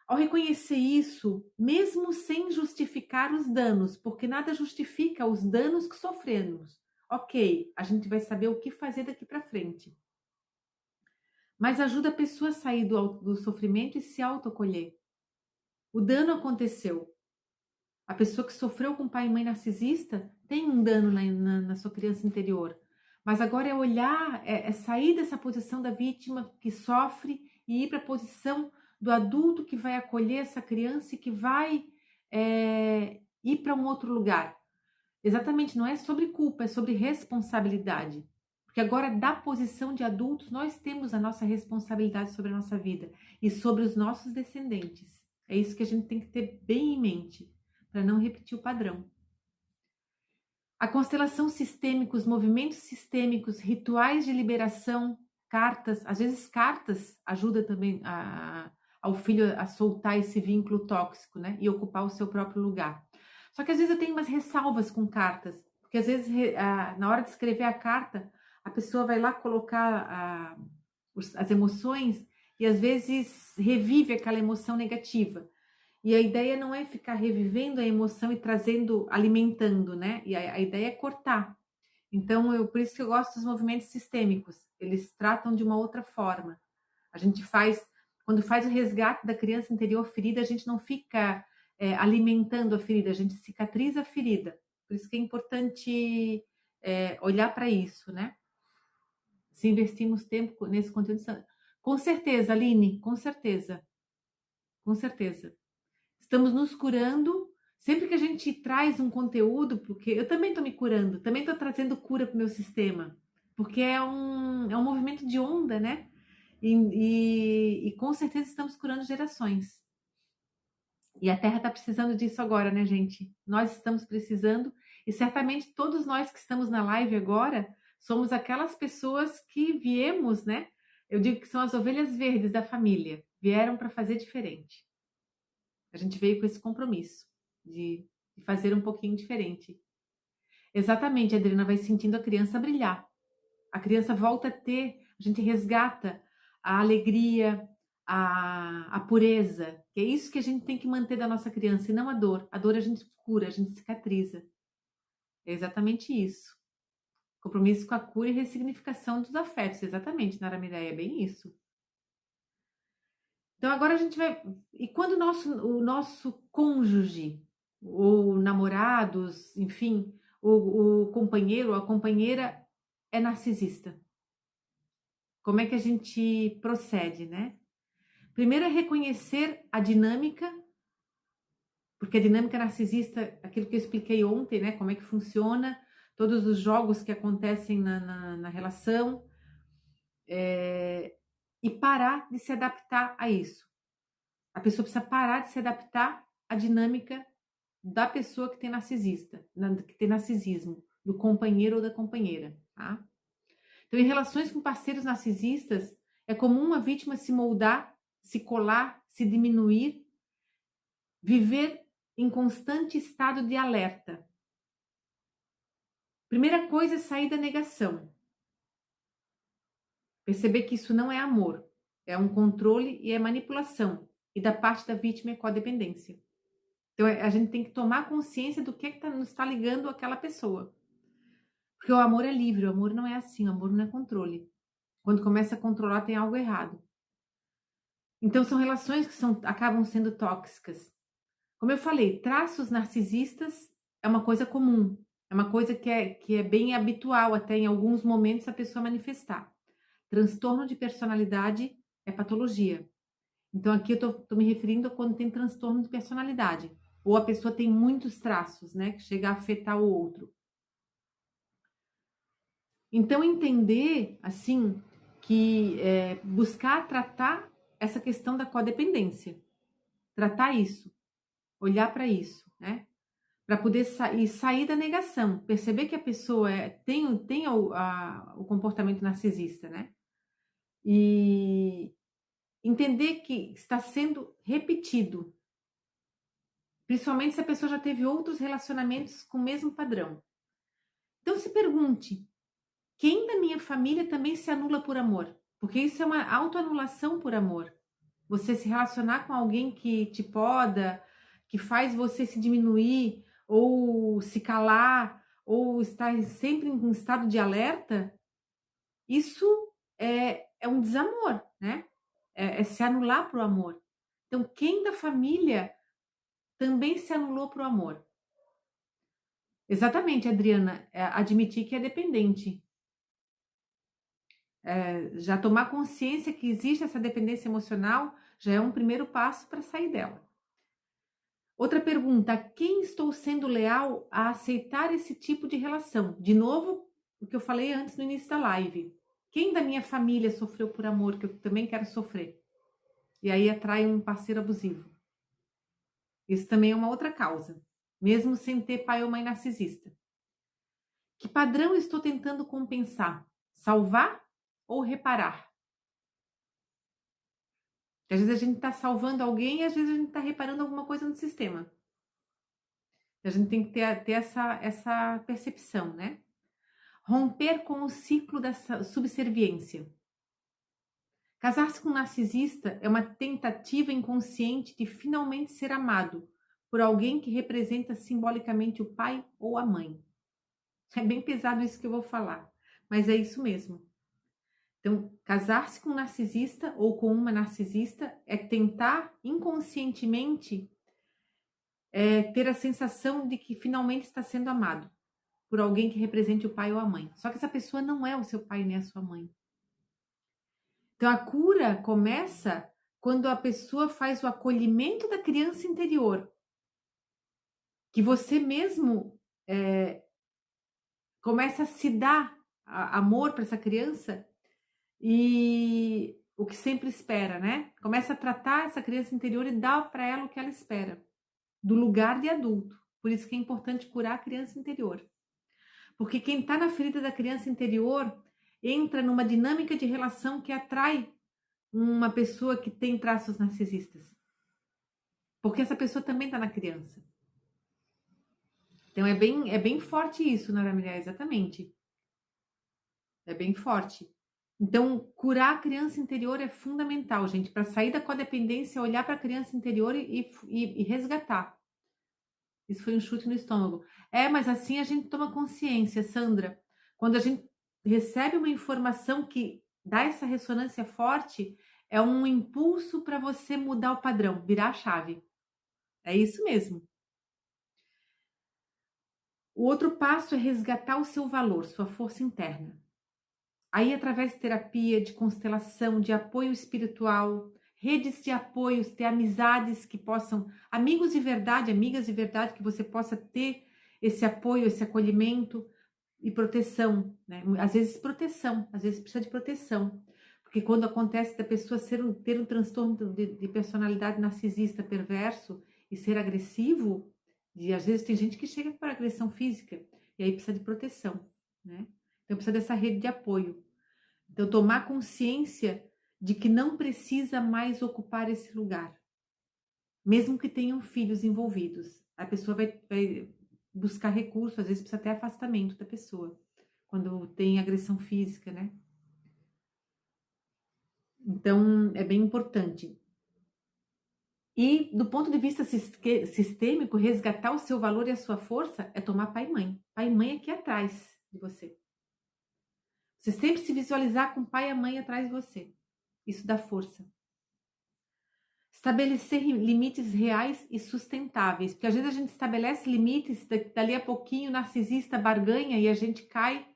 Ao reconhecer isso, mesmo sem justificar os danos, porque nada justifica os danos que sofremos. Ok, a gente vai saber o que fazer daqui para frente. Mas ajuda a pessoa a sair do sofrimento e se autoacolher. O dano aconteceu. A pessoa que sofreu com pai e mãe narcisista tem um dano na sua criança interior. Mas agora é olhar, é sair dessa posição da vítima que sofre e ir para a posição do adulto que vai acolher essa criança e que vai ir para um outro lugar. Exatamente, não é sobre culpa, é sobre responsabilidade. Porque agora, da posição de adultos, nós temos a nossa responsabilidade sobre a nossa vida e sobre os nossos descendentes. É isso que a gente tem que ter bem em mente, para não repetir o padrão. A constelação sistêmica, os movimentos sistêmicos, rituais de liberação, cartas, às vezes cartas ajuda também ao filho a soltar esse vínculo tóxico, né? E ocupar o seu próprio lugar. Só que às vezes eu tenho umas ressalvas com cartas, porque às vezes na hora de escrever a carta, a pessoa vai lá colocar as emoções e às vezes revive aquela emoção negativa. E a ideia não é ficar revivendo a emoção e trazendo, alimentando, né? E a ideia é cortar. Então, por isso que eu gosto dos movimentos sistêmicos. Eles tratam de uma outra forma. A gente faz, quando faz o resgate da criança interior ferida, a gente não fica alimentando a ferida, a gente cicatriza a ferida. Por isso que é importante olhar para isso, né? Se investirmos tempo nesse conteúdo. Com certeza, Aline, com certeza. Com certeza. Estamos nos curando. Sempre que a gente traz um conteúdo, porque eu também estou me curando, também estou trazendo cura para o meu sistema, porque é um movimento de onda, né? E com certeza estamos curando gerações. E a Terra está precisando disso agora, né, gente? Nós estamos precisando, e certamente todos nós que estamos na live agora somos aquelas pessoas que viemos, né? Eu digo que são as ovelhas verdes da família, vieram para fazer diferente. A gente veio com esse compromisso de fazer um pouquinho diferente. Exatamente, a Adriana vai sentindo a criança brilhar. A criança volta a ter, a gente resgata a alegria, a pureza, que é isso que a gente tem que manter da nossa criança, e não a dor. A dor a gente cura, a gente cicatriza. É exatamente isso. Compromisso com a cura e ressignificação dos afetos. Exatamente, Nara Mireia, é bem isso. Então agora a gente vai... E quando o nosso cônjuge, ou namorados, enfim, o companheiro ou a companheira é narcisista? Como é que a gente procede, né? Primeiro é reconhecer a dinâmica, porque a dinâmica narcisista, aquilo que eu expliquei ontem, né? Como é que funciona, todos os jogos que acontecem na relação, e parar de se adaptar a isso. A pessoa precisa parar de se adaptar à dinâmica da pessoa que tem que tem narcisismo, do companheiro ou da companheira, tá? Então, em relações com parceiros narcisistas, é comum a vítima se moldar, se colar, se diminuir, viver em constante estado de alerta. Primeira coisa é sair da negação. Perceber que isso não é amor, é um controle e é manipulação. E da parte da vítima é codependência. Então, a gente tem que tomar consciência do que é que nos está ligando àquela pessoa. Porque o amor é livre, o amor não é assim, o amor não é controle. Quando começa a controlar, tem algo errado. Então, são relações que acabam sendo tóxicas. Como eu falei, traços narcisistas é uma coisa comum, é uma coisa que é bem habitual até em alguns momentos a pessoa manifestar. Transtorno de personalidade é patologia. Então, aqui eu estou me referindo a quando tem transtorno de personalidade. Ou a pessoa tem muitos traços, né? Que chega a afetar o outro. Então, entender, assim, que buscar tratar essa questão da codependência. Tratar isso. Olhar para isso, né? Para poder sair da negação. Perceber que a pessoa tem o comportamento narcisista, né? E entender que está sendo repetido. Principalmente se a pessoa já teve outros relacionamentos com o mesmo padrão. Então, se pergunte, quem da minha família também se anula por amor? Porque isso é uma autoanulação por amor. Você se relacionar com alguém que te poda, que faz você se diminuir, ou se calar, ou estar sempre em estado de alerta, isso é um desamor, né? É se anular para o amor. Então, quem da família também se anulou para o amor? Exatamente, Adriana, admitir que é dependente. Já tomar consciência que existe essa dependência emocional já é um primeiro passo para sair dela. Outra pergunta, quem estou sendo leal a aceitar esse tipo de relação? De novo, o que eu falei antes no início da live. Quem da minha família sofreu por amor, que eu também quero sofrer? E aí atrai um parceiro abusivo. Isso também é uma outra causa, mesmo sem ter pai ou mãe narcisista. Que padrão estou tentando compensar? Salvar ou reparar? Às vezes a gente está salvando alguém e às vezes a gente está reparando alguma coisa no sistema. A gente tem que ter essa percepção, né? Romper com o ciclo dessa subserviência. Casar-se com um narcisista é uma tentativa inconsciente de finalmente ser amado por alguém que representa simbolicamente o pai ou a mãe. É bem pesado isso que eu vou falar, mas é isso mesmo. Então, casar-se com um narcisista ou com uma narcisista é tentar inconscientemente ter a sensação de que finalmente está sendo amado por alguém que represente o pai ou a mãe. Só que essa pessoa não é o seu pai nem a sua mãe. Então, a cura começa quando a pessoa faz o acolhimento da criança interior, que você mesmo começa a se dar amor para essa criança e o que sempre espera, né? Começa a tratar essa criança interior e dar para ela o que ela espera, do lugar de adulto. Por isso que é importante curar a criança interior. Porque quem está na ferida da criança interior entra numa dinâmica de relação que atrai uma pessoa que tem traços narcisistas. Porque essa pessoa também está na criança. Então é bem forte isso, Nara Mirá, exatamente. É bem forte. Então, curar a criança interior é fundamental, gente, para sair da codependência, olhar para a criança interior e resgatar. Isso foi um chute no estômago. Mas assim a gente toma consciência, Sandra. Quando a gente recebe uma informação que dá essa ressonância forte, é um impulso para você mudar o padrão, virar a chave. É isso mesmo. O outro passo é resgatar o seu valor, sua força interna. Aí, através de terapia, de constelação, de apoio espiritual, redes de apoios, ter amizades que possam, amigos de verdade, amigas de verdade, que você possa ter esse apoio, esse acolhimento e proteção, né? Às vezes proteção, às vezes precisa de proteção. Porque quando acontece da pessoa ter um transtorno de personalidade narcisista perverso e ser agressivo, e às vezes tem gente que chega para agressão física, e aí precisa de proteção, né? Então precisa dessa rede de apoio. Então tomar consciência de que não precisa mais ocupar esse lugar, mesmo que tenham filhos envolvidos. A pessoa vai buscar recurso, às vezes precisa até afastamento da pessoa, quando tem agressão física, né? Então é bem importante. E do ponto de vista sistêmico, resgatar o seu valor e a sua força é tomar pai e mãe. Pai e mãe aqui atrás de você. Você sempre se visualizar com pai e mãe atrás de você. Isso dá força. Estabelecer limites reais e sustentáveis. Porque às vezes a gente estabelece limites, dali a pouquinho o narcisista barganha e a gente cai,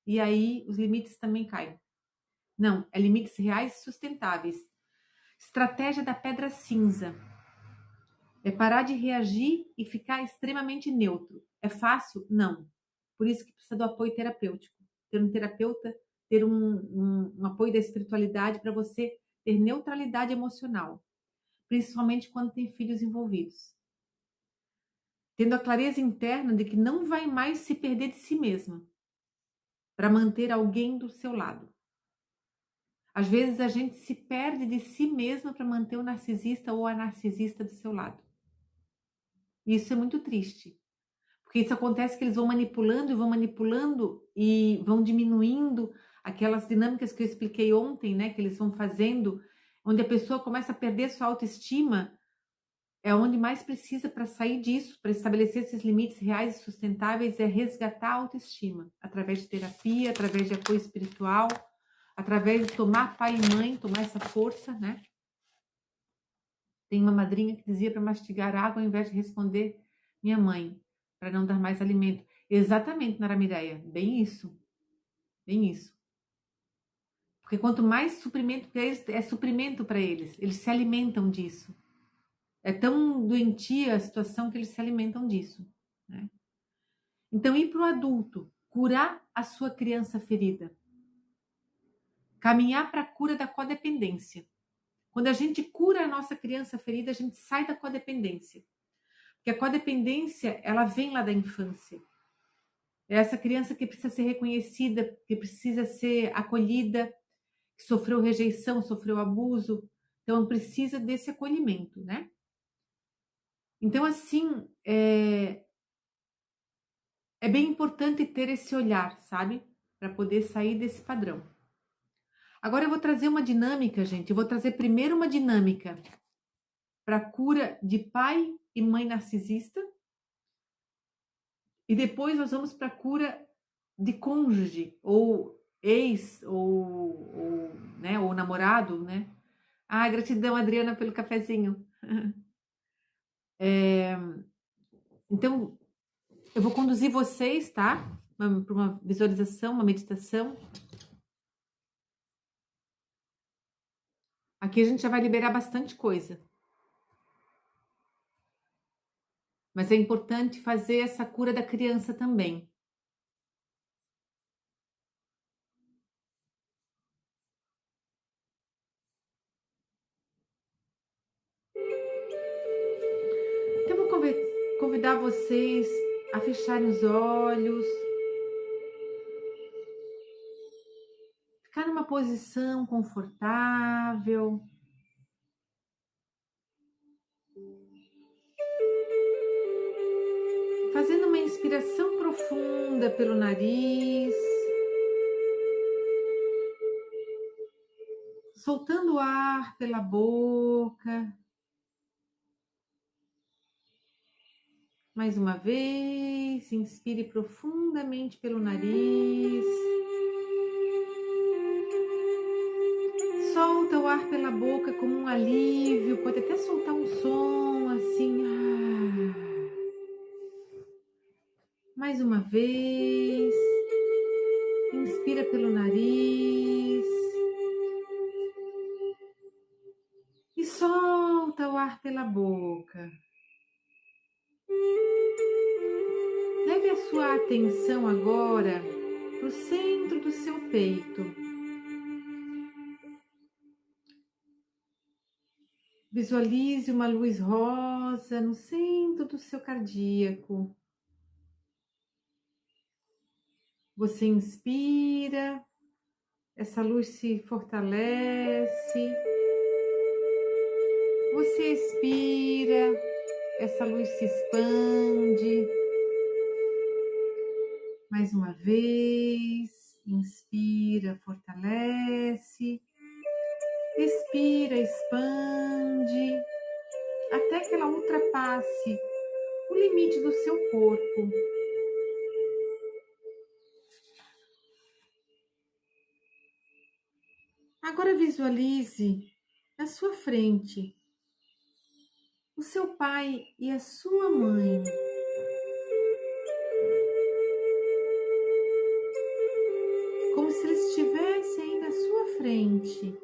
e aí os limites também caem. Não, é limites reais e sustentáveis. Estratégia da pedra cinza. É parar de reagir e ficar extremamente neutro. É fácil? Não. Por isso que precisa do apoio terapêutico. Ter um terapeuta, ter um apoio da espiritualidade para você ter neutralidade emocional. Principalmente quando tem filhos envolvidos. Tendo a clareza interna de que não vai mais se perder de si mesma para manter alguém do seu lado. Às vezes a gente se perde de si mesma para manter o narcisista ou a narcisista do seu lado. E isso é muito triste. Porque isso acontece que eles vão manipulando e vão diminuindo aquelas dinâmicas que eu expliquei ontem, né? Que eles vão fazendo, onde a pessoa começa a perder sua autoestima. É onde mais precisa para sair disso, para estabelecer esses limites reais e sustentáveis, é resgatar a autoestima, através de terapia, através de apoio espiritual, através de tomar pai e mãe, tomar essa força, né? Tem uma madrinha que dizia para mastigar água ao invés de responder minha mãe, para não dar mais alimento. Exatamente, Nara Mireia, bem isso, bem isso. Porque quanto mais suprimento para eles, é suprimento para eles se alimentam disso. É tão doentia a situação que eles se alimentam disso, né? Então, ir para o adulto, curar a sua criança ferida. Caminhar para a cura da codependência. Quando a gente cura a nossa criança ferida, a gente sai da codependência. Porque a codependência, ela vem lá da infância. É essa criança que precisa ser reconhecida, que precisa ser acolhida, que sofreu rejeição, sofreu abuso. Então, precisa desse acolhimento, né? Então, assim, é bem importante ter esse olhar, sabe? Para poder sair desse padrão. Agora eu vou trazer uma dinâmica, gente. Eu vou trazer primeiro uma dinâmica para cura de pai e mãe narcisista. E depois nós vamos para cura de cônjuge, ou ex, né, ou namorado, né? Ah, gratidão, Adriana, pelo cafezinho. Então, eu vou conduzir vocês, tá? Para uma visualização, uma meditação. Aqui a gente já vai liberar bastante coisa. Mas é importante fazer essa cura da criança também. Então, eu vou convidar vocês a fecharem os olhos, ficar numa posição confortável. Fazendo uma inspiração profunda pelo nariz, soltando o ar pela boca. Mais uma vez, inspire profundamente pelo nariz. Solta o ar pela boca como um alívio, pode até soltar um som assim. Mais uma vez, inspira pelo nariz e solta o ar pela boca. Leve a sua atenção agora para o centro do seu peito. Visualize uma luz rosa no centro do seu cardíaco. Você inspira, essa luz se fortalece. Você expira, essa luz se expande. Mais uma vez, inspira, fortalece. Expira, expande, até que ela ultrapasse o limite do seu corpo. Agora visualize na sua frente o seu pai e a sua mãe. Como se eles estivessem aí na sua frente,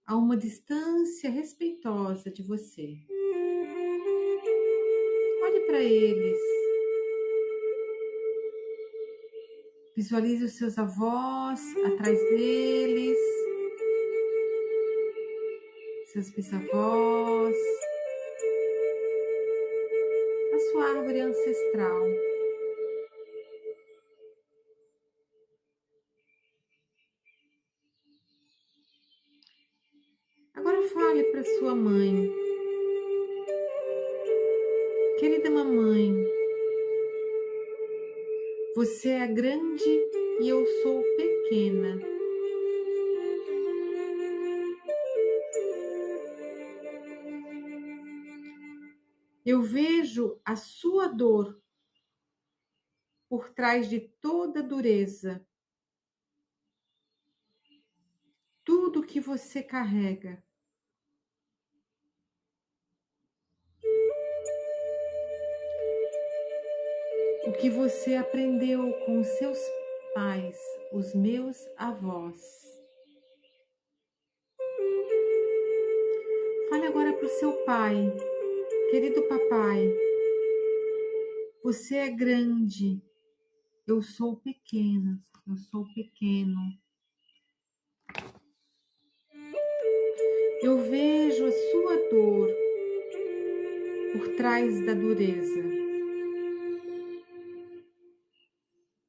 a uma distância respeitosa de você. Olhe para eles. Visualize os seus avós atrás deles, seus bisavós, a sua árvore ancestral. Agora fale para sua mãe. Querida mamãe, você é grande e eu sou pequena. Eu vejo a sua dor por trás de toda dureza. Tudo que você carrega. O que você aprendeu com os seus pais, os meus avós. Fale agora para o seu pai. Querido papai, você é grande, eu sou pequena, eu sou pequeno. Eu vejo a sua dor por trás da dureza.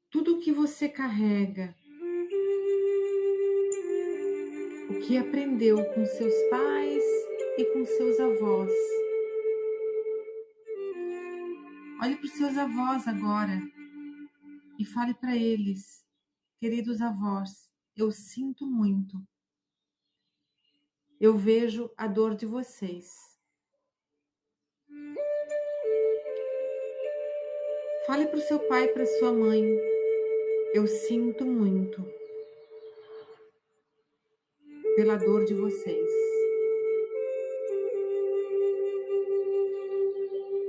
Tudo que você carrega. o que aprendeu com seus pais e com seus avós. Olhe para os seus avós agora e fale para eles: queridos avós, eu sinto muito. Eu vejo a dor de vocês. Fale para o seu pai e para sua mãe: eu sinto muito pela dor de vocês.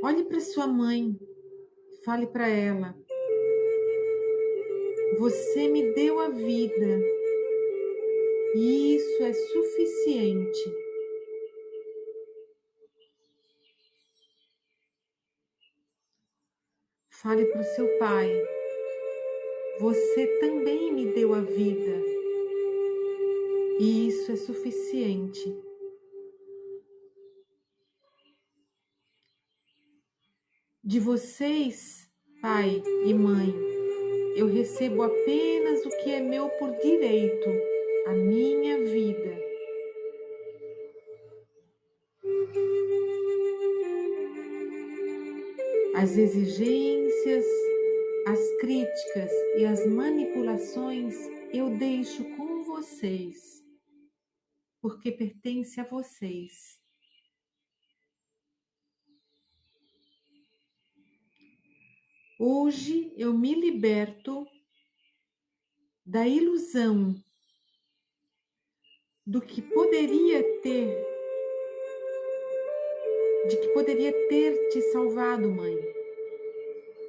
Olhe para sua mãe, fale para ela: você me deu a vida e isso é suficiente. Fale para o seu pai: você também me deu a vida e isso é suficiente. De vocês, pai e mãe, eu recebo apenas o que é meu por direito, a minha vida. As exigências, as críticas e as manipulações eu deixo com vocês, porque pertence a vocês. Hoje eu me liberto da ilusão do que poderia ter, de que poderia ter te salvado, mãe,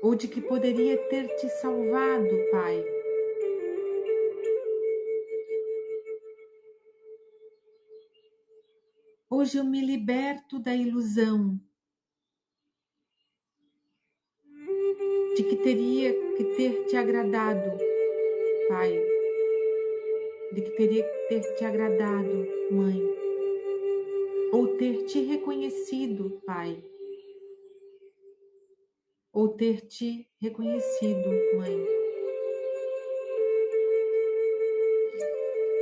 ou de que poderia ter te salvado, pai. Hoje eu me liberto da ilusão de que teria que ter te agradado, pai, de que teria que ter te agradado, mãe, ou ter te reconhecido, pai, ou ter te reconhecido, mãe.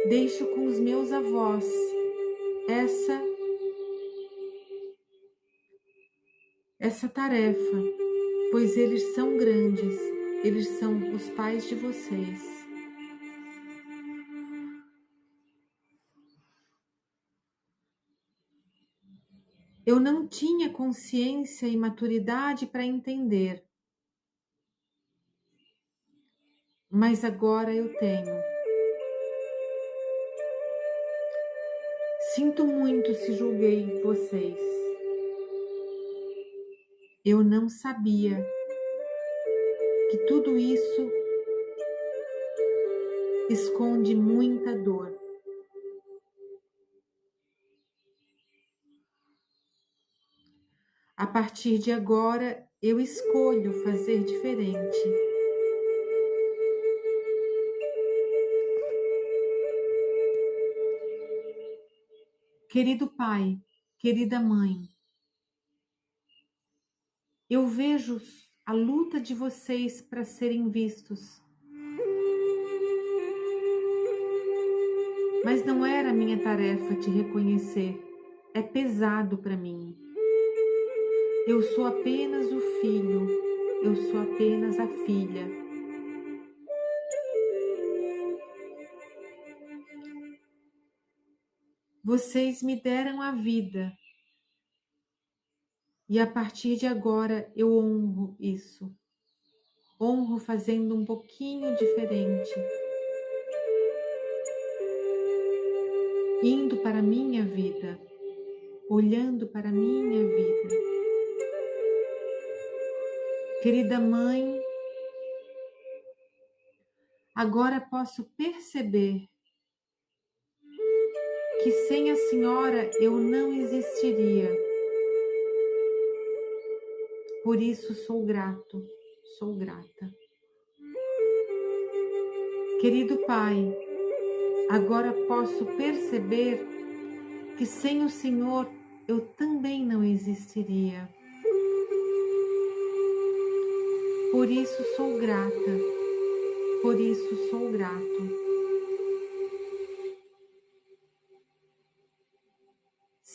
Deixo com os meus avós essa tarefa, pois eles são grandes, eles são os pais de vocês. Eu não tinha consciência e maturidade para entender, mas agora eu tenho. Sinto muito se julguei vocês. Eu não sabia que tudo isso esconde muita dor. A partir de agora, eu escolho fazer diferente. Querido pai, querida mãe, eu vejo a luta de vocês para serem vistos. Mas não era minha tarefa te reconhecer. É pesado para mim. Eu sou apenas o filho, eu sou apenas a filha. Vocês me deram a vida e a partir de agora eu honro isso. Honro fazendo um pouquinho diferente. Indo para a minha vida, olhando para a minha vida. Querida mãe, agora posso perceber que sem a senhora eu não existiria. Por isso sou grato, sou grata. Querido pai, agora posso perceber que sem o Senhor eu também não existiria. Por isso sou grata, por isso sou grato.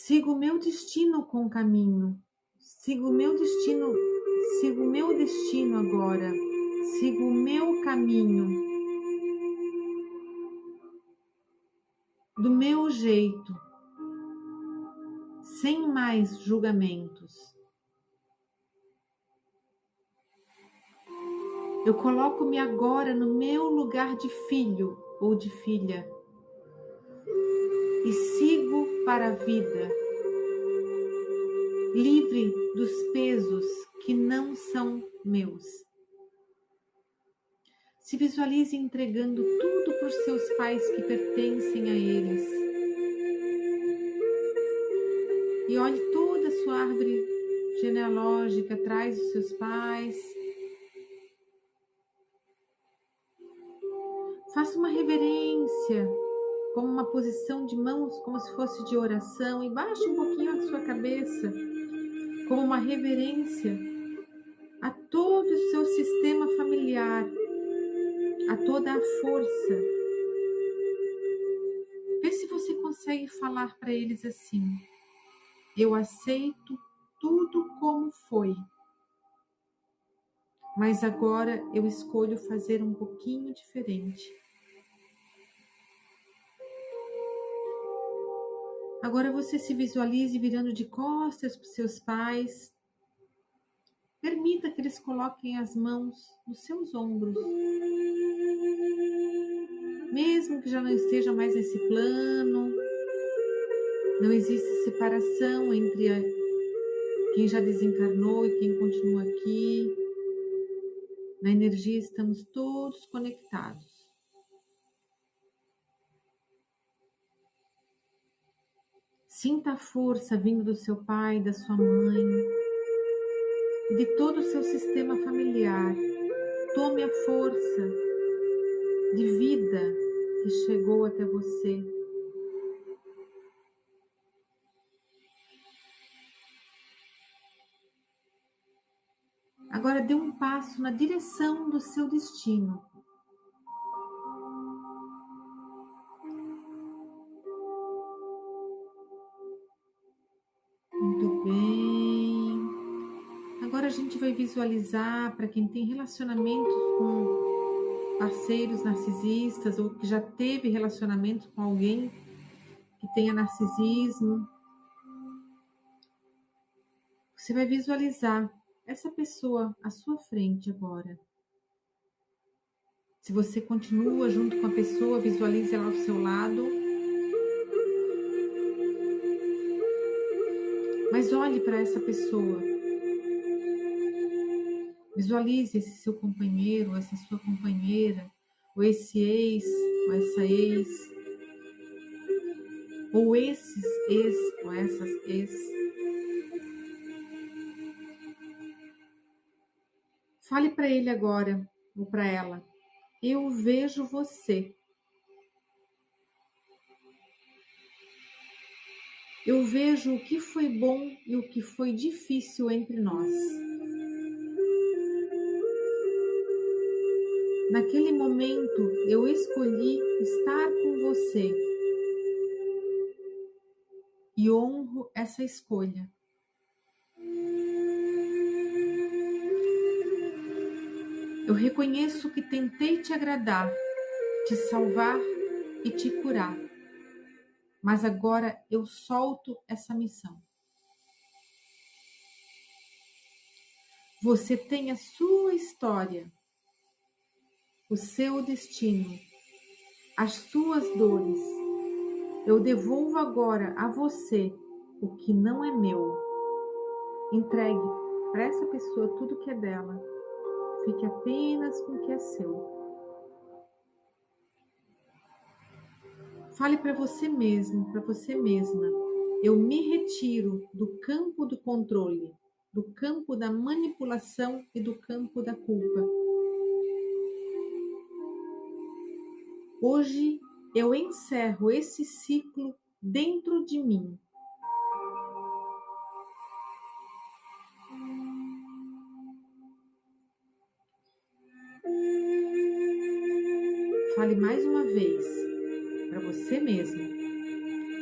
Sigo o meu destino com o caminho. Sigo o meu destino agora. Sigo o meu caminho. Do meu jeito. Sem mais julgamentos. Eu coloco-me agora no meu lugar de filho ou de filha e sigo para a vida, livre dos pesos que não são meus. Se visualize entregando tudo por seus pais que pertencem a eles. E olhe toda a sua árvore genealógica atrás dos seus pais. Faça uma reverência, como uma posição de mãos, como se fosse de oração, e baixe um pouquinho a sua cabeça, como uma reverência a todo o seu sistema familiar, a toda a força. Vê se você consegue falar para eles assim: eu aceito tudo como foi, mas agora eu escolho fazer um pouquinho diferente. Agora você se visualize virando de costas para os seus pais. Permita que eles coloquem as mãos nos seus ombros. Mesmo que já não estejam mais nesse plano, não existe separação entre quem já desencarnou e quem continua aqui. Na energia estamos todos conectados. Sinta a força vindo do seu pai, da sua mãe e de todo o seu sistema familiar. Tome a força de vida que chegou até você. Agora dê um passo na direção do seu destino. Muito bem. Agora a gente vai visualizar para quem tem relacionamentos com parceiros narcisistas ou que já teve relacionamento com alguém que tenha narcisismo. Você vai visualizar essa pessoa à sua frente agora. Se você continua junto com a pessoa, visualize ela ao seu lado. Mas olhe para essa pessoa. Visualize esse seu companheiro, essa sua companheira, ou esse ex, ou essa ex, ou esses ex, ou essas ex. Fale para ele agora, ou para ela: eu vejo você. Eu vejo o que foi bom e o que foi difícil entre nós. Naquele momento, eu escolhi estar com você e honro essa escolha. Eu reconheço que tentei te agradar, te salvar e te curar, mas agora eu solto essa missão. Você tem a sua história, o seu destino, as suas dores. Eu devolvo agora a você o que não é meu. Entregue para essa pessoa tudo que é dela. Fique apenas com o que é seu. Fale para você mesmo, para você mesma: eu me retiro do campo do controle, do campo da manipulação e do campo da culpa. Hoje eu encerro esse ciclo dentro de mim. Fale mais uma vez para você mesmo: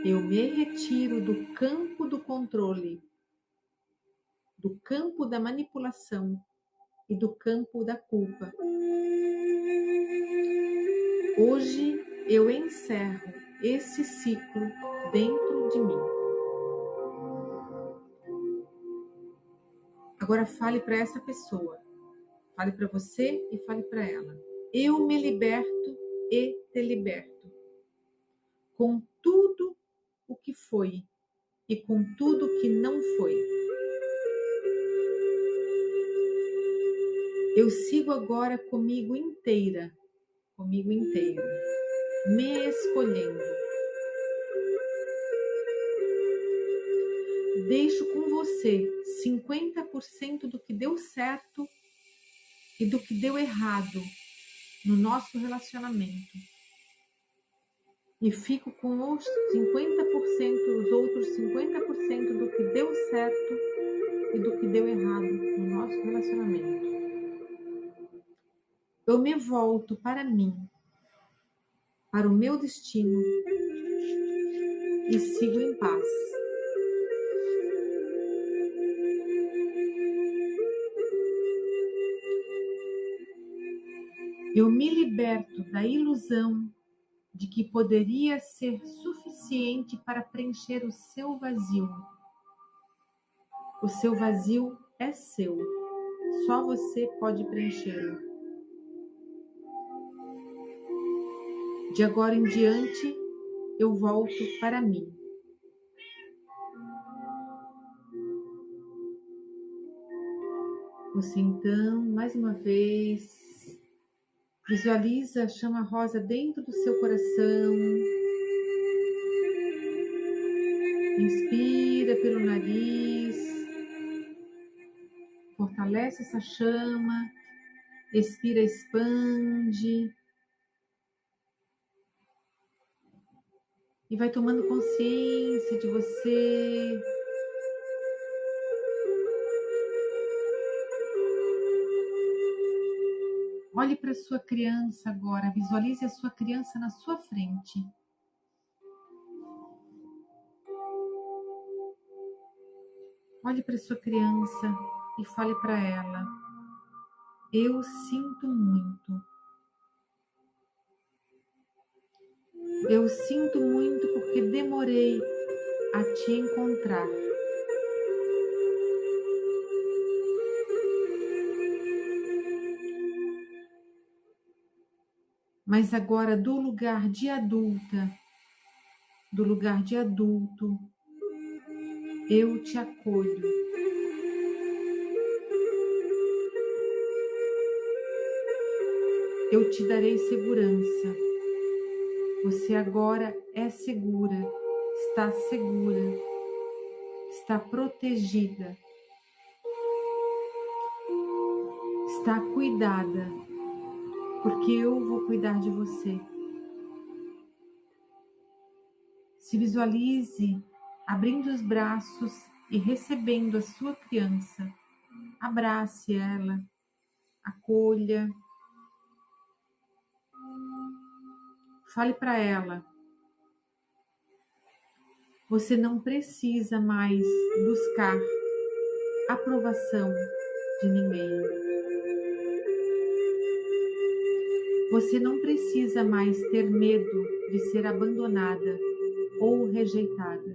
Eu me retiro do campo do controle, do campo da manipulação e do campo da culpa. Hoje eu encerro esse ciclo dentro de mim. Agora fale para essa pessoa, fale para você e fale para ela. Eu me liberto e te liberto, com tudo o que foi e com tudo o que não foi. Eu sigo agora comigo inteiro, me escolhendo. Deixo com você 50% do que deu certo e do que deu errado no nosso relacionamento. E fico com os 50%, os outros 50% do que deu certo e do que deu errado no nosso relacionamento. Eu me volto para mim, para o meu destino e sigo em paz. Eu me liberto da ilusão de que poderia ser suficiente para preencher o seu vazio. O seu vazio é seu, só você pode preenchê-lo. De agora em diante, eu volto para mim. Você então, mais uma vez, visualiza a chama rosa dentro do seu coração. Inspira pelo nariz, fortalece essa chama, expira, expande. E vai tomando consciência de você. Olhe para a sua criança agora, visualize a sua criança na sua frente. Olhe para a sua criança e fale para ela: eu sinto muito. Eu sinto muito porque demorei a te encontrar. Mas agora, do lugar de adulta, do lugar de adulto, eu te acolho. Eu te darei segurança. Você agora é segura, está protegida, está cuidada, porque eu vou cuidar de você. Se visualize abrindo os braços e recebendo a sua criança. Abrace ela, acolha. Fale para ela: você não precisa mais buscar aprovação de ninguém. Você não precisa mais ter medo de ser abandonada ou rejeitada.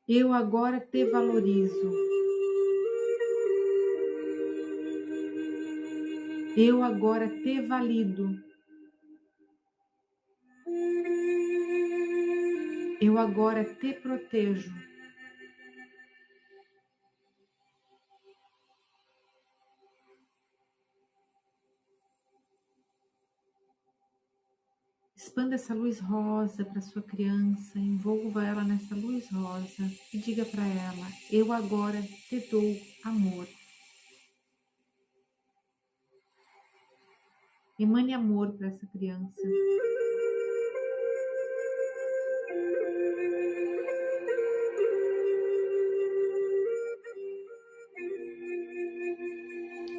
Eu agora te valorizo. Eu agora te valido. Eu agora te protejo. Expanda essa luz rosa para sua criança, envolva ela nessa luz rosa e diga para ela: eu agora te dou amor. Emane amor para essa criança.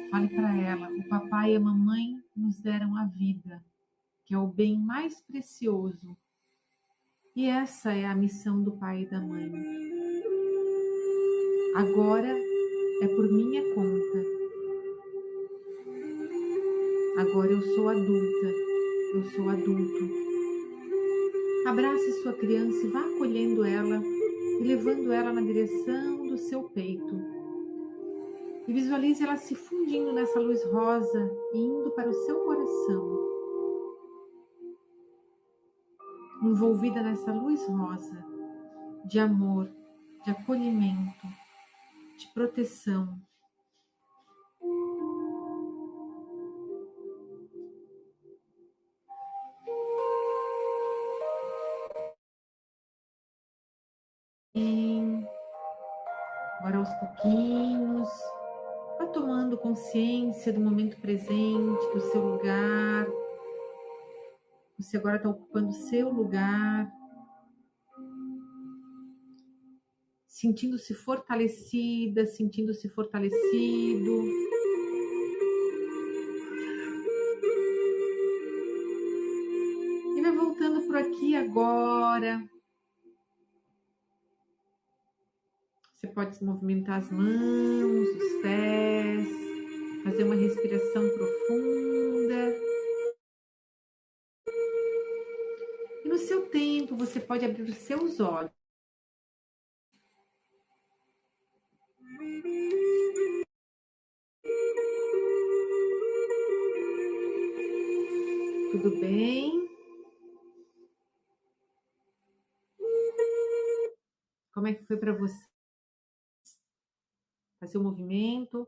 Fale para ela: o papai e a mamãe nos deram a vida. que é o bem mais precioso. E essa é a missão do pai e da mãe. Agora é por minha conta. Agora eu sou adulta, eu sou adulto. Abrace sua criança e vá acolhendo ela e levando ela na direção do seu peito. E visualize ela se fundindo nessa luz rosa e indo para o seu coração. Envolvida nessa luz rosa de amor, de acolhimento, de proteção. E agora aos pouquinhos, vá tomando consciência do momento presente, do seu lugar. Você agora está ocupando o seu lugar, sentindo-se fortalecida, sentindo-se fortalecido. E vai voltando por aqui agora. Você pode movimentar as mãos, os pés, fazer uma respiração profunda. E no seu tempo, você pode abrir os seus olhos. Tudo bem? Como é que foi para você fazer o movimento?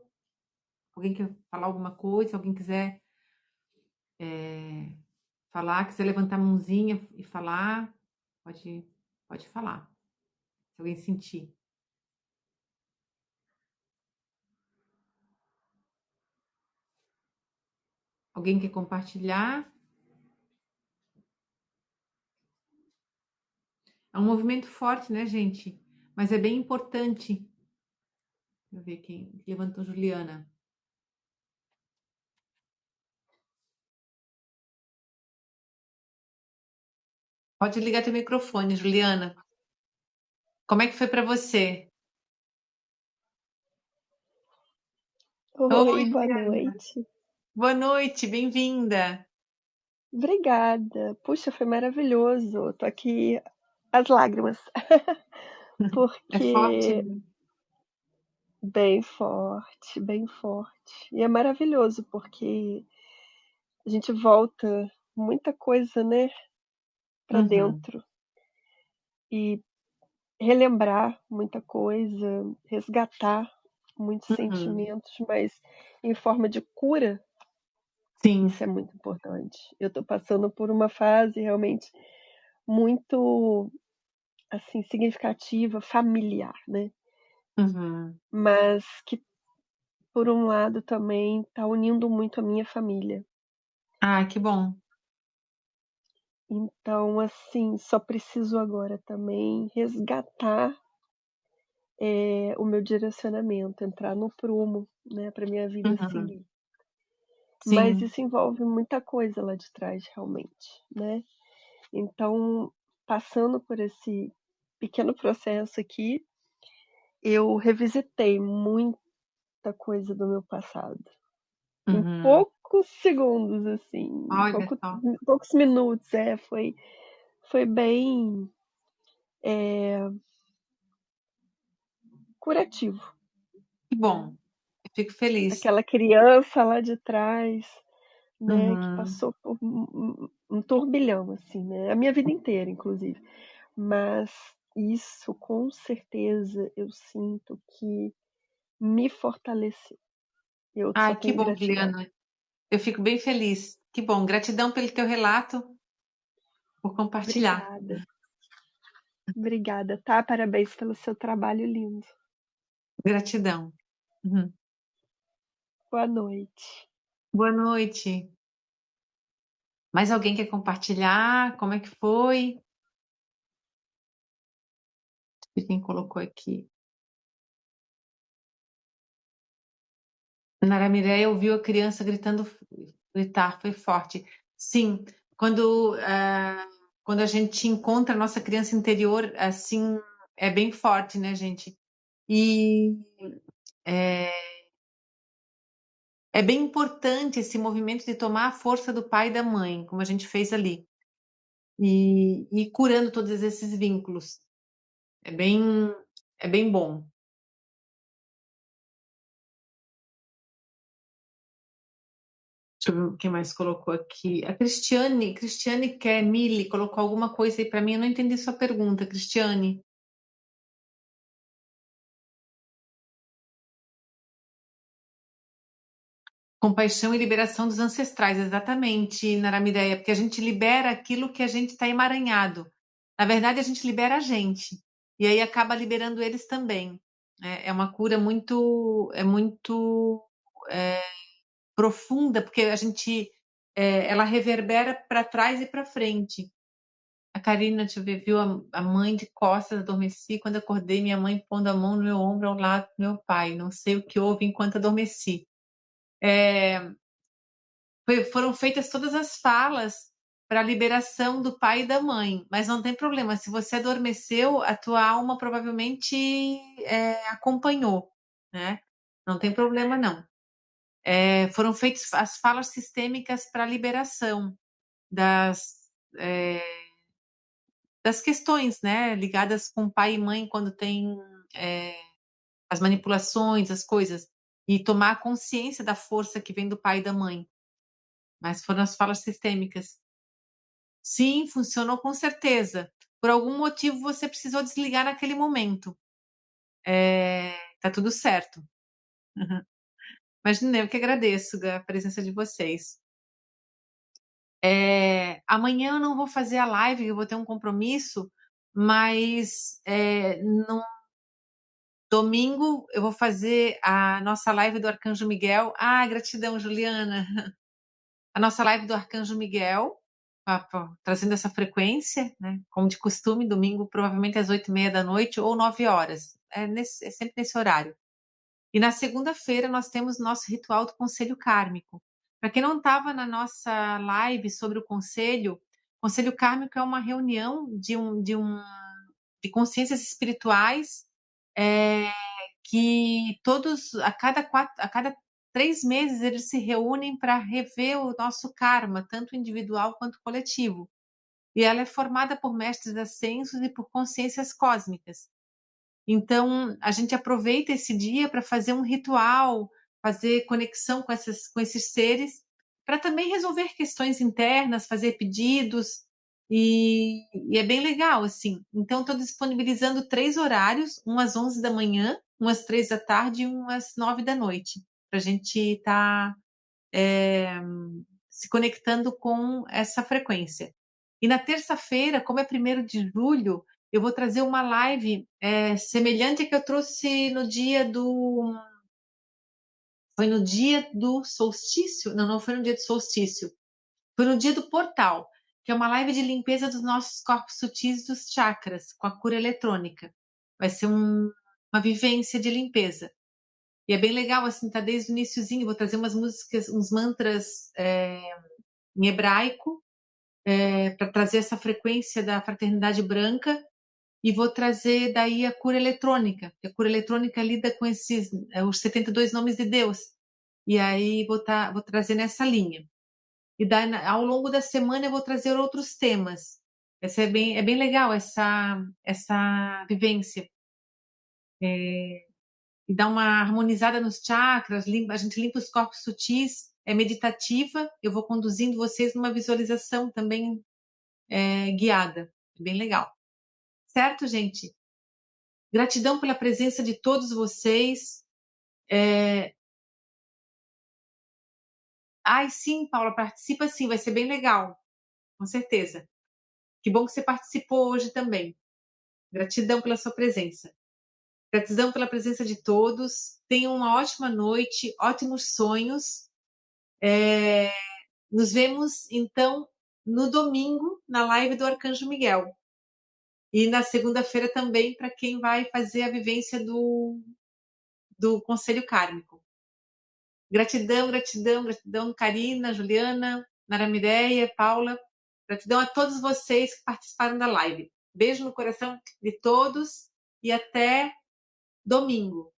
Alguém quer falar alguma coisa? Se alguém quiser falar, quiser levantar a mãozinha e falar, pode falar. Se alguém sentir. Alguém quer compartilhar? É um movimento forte, né, gente? Mas é bem importante. Deixa eu ver quem levantou, Juliana. Pode ligar teu microfone, Juliana. Como é que foi para você? Oi, Oi, boa Juliana. noite. Boa noite, bem-vinda. Obrigada. Puxa, foi maravilhoso. Tô aqui às lágrimas, É forte, porque né? bem forte, bem forte. E é maravilhoso porque a gente volta muita coisa, né, para Uhum, dentro e relembrar muita coisa, resgatar muitos uhum. sentimentos, mas em forma de cura, Sim. isso é muito importante. Eu tô passando por uma fase realmente muito assim, significativa, familiar, né? Uhum. Mas que, por um lado, também está unindo muito a minha família. Ah, que bom. Então, assim, só preciso agora também resgatar o meu direcionamento, entrar no prumo, né, para minha vida Uhum. seguir. Mas Sim. isso envolve muita coisa lá de trás, realmente, né? Então, passando por esse pequeno processo aqui, eu revisitei muita coisa do meu passado. Em Uhum. poucos segundos, assim, Olha só. poucos minutos, foi bem curativo. Que bom. Eu fico feliz. Aquela criança lá de trás, né, que Uhum. passou por um turbilhão, assim, né, a minha vida inteira, inclusive. Mas isso, com certeza, eu sinto que me fortaleceu. Eu só Ai, que tenho bom, gratidão. Juliana. Eu fico bem feliz. Que bom. Gratidão pelo teu relato, por compartilhar. Obrigada, obrigada, tá? Parabéns pelo seu trabalho lindo. Gratidão. Uhum. Boa noite. Boa noite. Mais alguém quer compartilhar? Como é que foi? Deixa eu ver quem colocou aqui. Nara Mireia ouviu a criança gritar, foi forte. Sim, quando, quando a gente encontra a nossa criança interior, assim, é bem forte, né, gente? E é, é bem importante esse movimento de tomar a força do pai e da mãe, como a gente fez ali, e ir curando todos esses vínculos. É bem, é bem bom. Deixa eu ver quem mais colocou aqui. A Cristiane Kemili colocou alguma coisa aí para mim. Eu não entendi sua pergunta, Cristiane. Compaixão e liberação dos ancestrais, exatamente, Naramideia, porque a gente libera aquilo que a gente está emaranhado. Na verdade, a gente libera a gente, e aí acaba liberando eles também. É uma cura muito é, profunda, porque a gente, ela reverbera para trás e para frente. A Karina, deixa eu ver, viu a mãe de costas, adormeci. Quando acordei, minha mãe pondo a mão no meu ombro ao lado do meu pai. Não sei o que houve enquanto adormeci. É, foram feitas todas as falas para a liberação do pai e da mãe, mas não tem problema. Se você adormeceu, a tua alma provavelmente acompanhou, né? Não tem problema, não. Foram feitas as falas sistêmicas para a liberação das, é, das questões, né? Ligadas com pai e mãe quando tem é, as manipulações, as coisas, e tomar consciência da força que vem do pai e da mãe. Mas foram as falas sistêmicas. Sim, funcionou com certeza. Por algum motivo você precisou desligar naquele momento. Tá tudo certo. Imagina, eu que agradeço a presença de vocês. Amanhã eu não vou fazer a live, eu vou ter um compromisso, mas no domingo eu vou fazer a nossa live do Arcanjo Miguel. Ah, gratidão, Juliana. A nossa live do Arcanjo Miguel, trazendo essa frequência, né? Como de costume, domingo, provavelmente às 8:30 da noite ou 9 horas. É sempre nesse horário. E na segunda-feira nós temos nosso ritual do Conselho Kármico. Para quem não estava na nossa live sobre o Conselho Kármico é uma reunião de consciências espirituais é, que todos, a cada 3 meses, eles se reúnem para rever o nosso karma, tanto individual quanto coletivo. E ela é formada por mestres ascensos e por consciências cósmicas. Então, a gente aproveita esse dia para fazer um ritual, fazer conexão com esses seres, para também resolver questões internas, fazer pedidos, e é bem legal, assim. Então, estou disponibilizando 3 horários, um às 11 da manhã, um às 3 da tarde e um às 9 da noite, para a gente estar se conectando com essa frequência. E na terça-feira, como é 1º de julho, eu vou trazer uma live semelhante à que eu trouxe no dia do. Foi no dia do solstício? Não, não foi no dia do solstício. Foi no dia do portal, que é uma live de limpeza dos nossos corpos sutis dos chakras, com a cura eletrônica. Vai ser uma vivência de limpeza. E é bem legal, assim, tá desde o iniciozinho. Vou trazer umas músicas, uns mantras em hebraico, para trazer essa frequência da fraternidade branca, e vou trazer daí a cura eletrônica, porque a cura eletrônica lida com os 72 nomes de Deus, e aí vou trazer nessa linha. E daí, ao longo da semana eu vou trazer outros temas. É bem legal essa vivência. E dá uma harmonizada nos chakras, a gente limpa os corpos sutis, é meditativa, eu vou conduzindo vocês numa visualização também guiada. Bem legal. Certo, gente? Gratidão pela presença de todos vocês. Ai, sim, Paula, participa sim, vai ser bem legal, com certeza. Que bom que você participou hoje também. Gratidão pela sua presença. Gratidão pela presença de todos. Tenham uma ótima noite, ótimos sonhos. Nos vemos, então, no domingo, na live do Arcanjo Miguel. E na segunda-feira também, para quem vai fazer a vivência do Conselho Kármico. Gratidão, gratidão, gratidão, Karina, Juliana, Naramireia, Paula. Gratidão a todos vocês que participaram da live. Beijo no coração de todos e até domingo.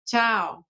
Tchau!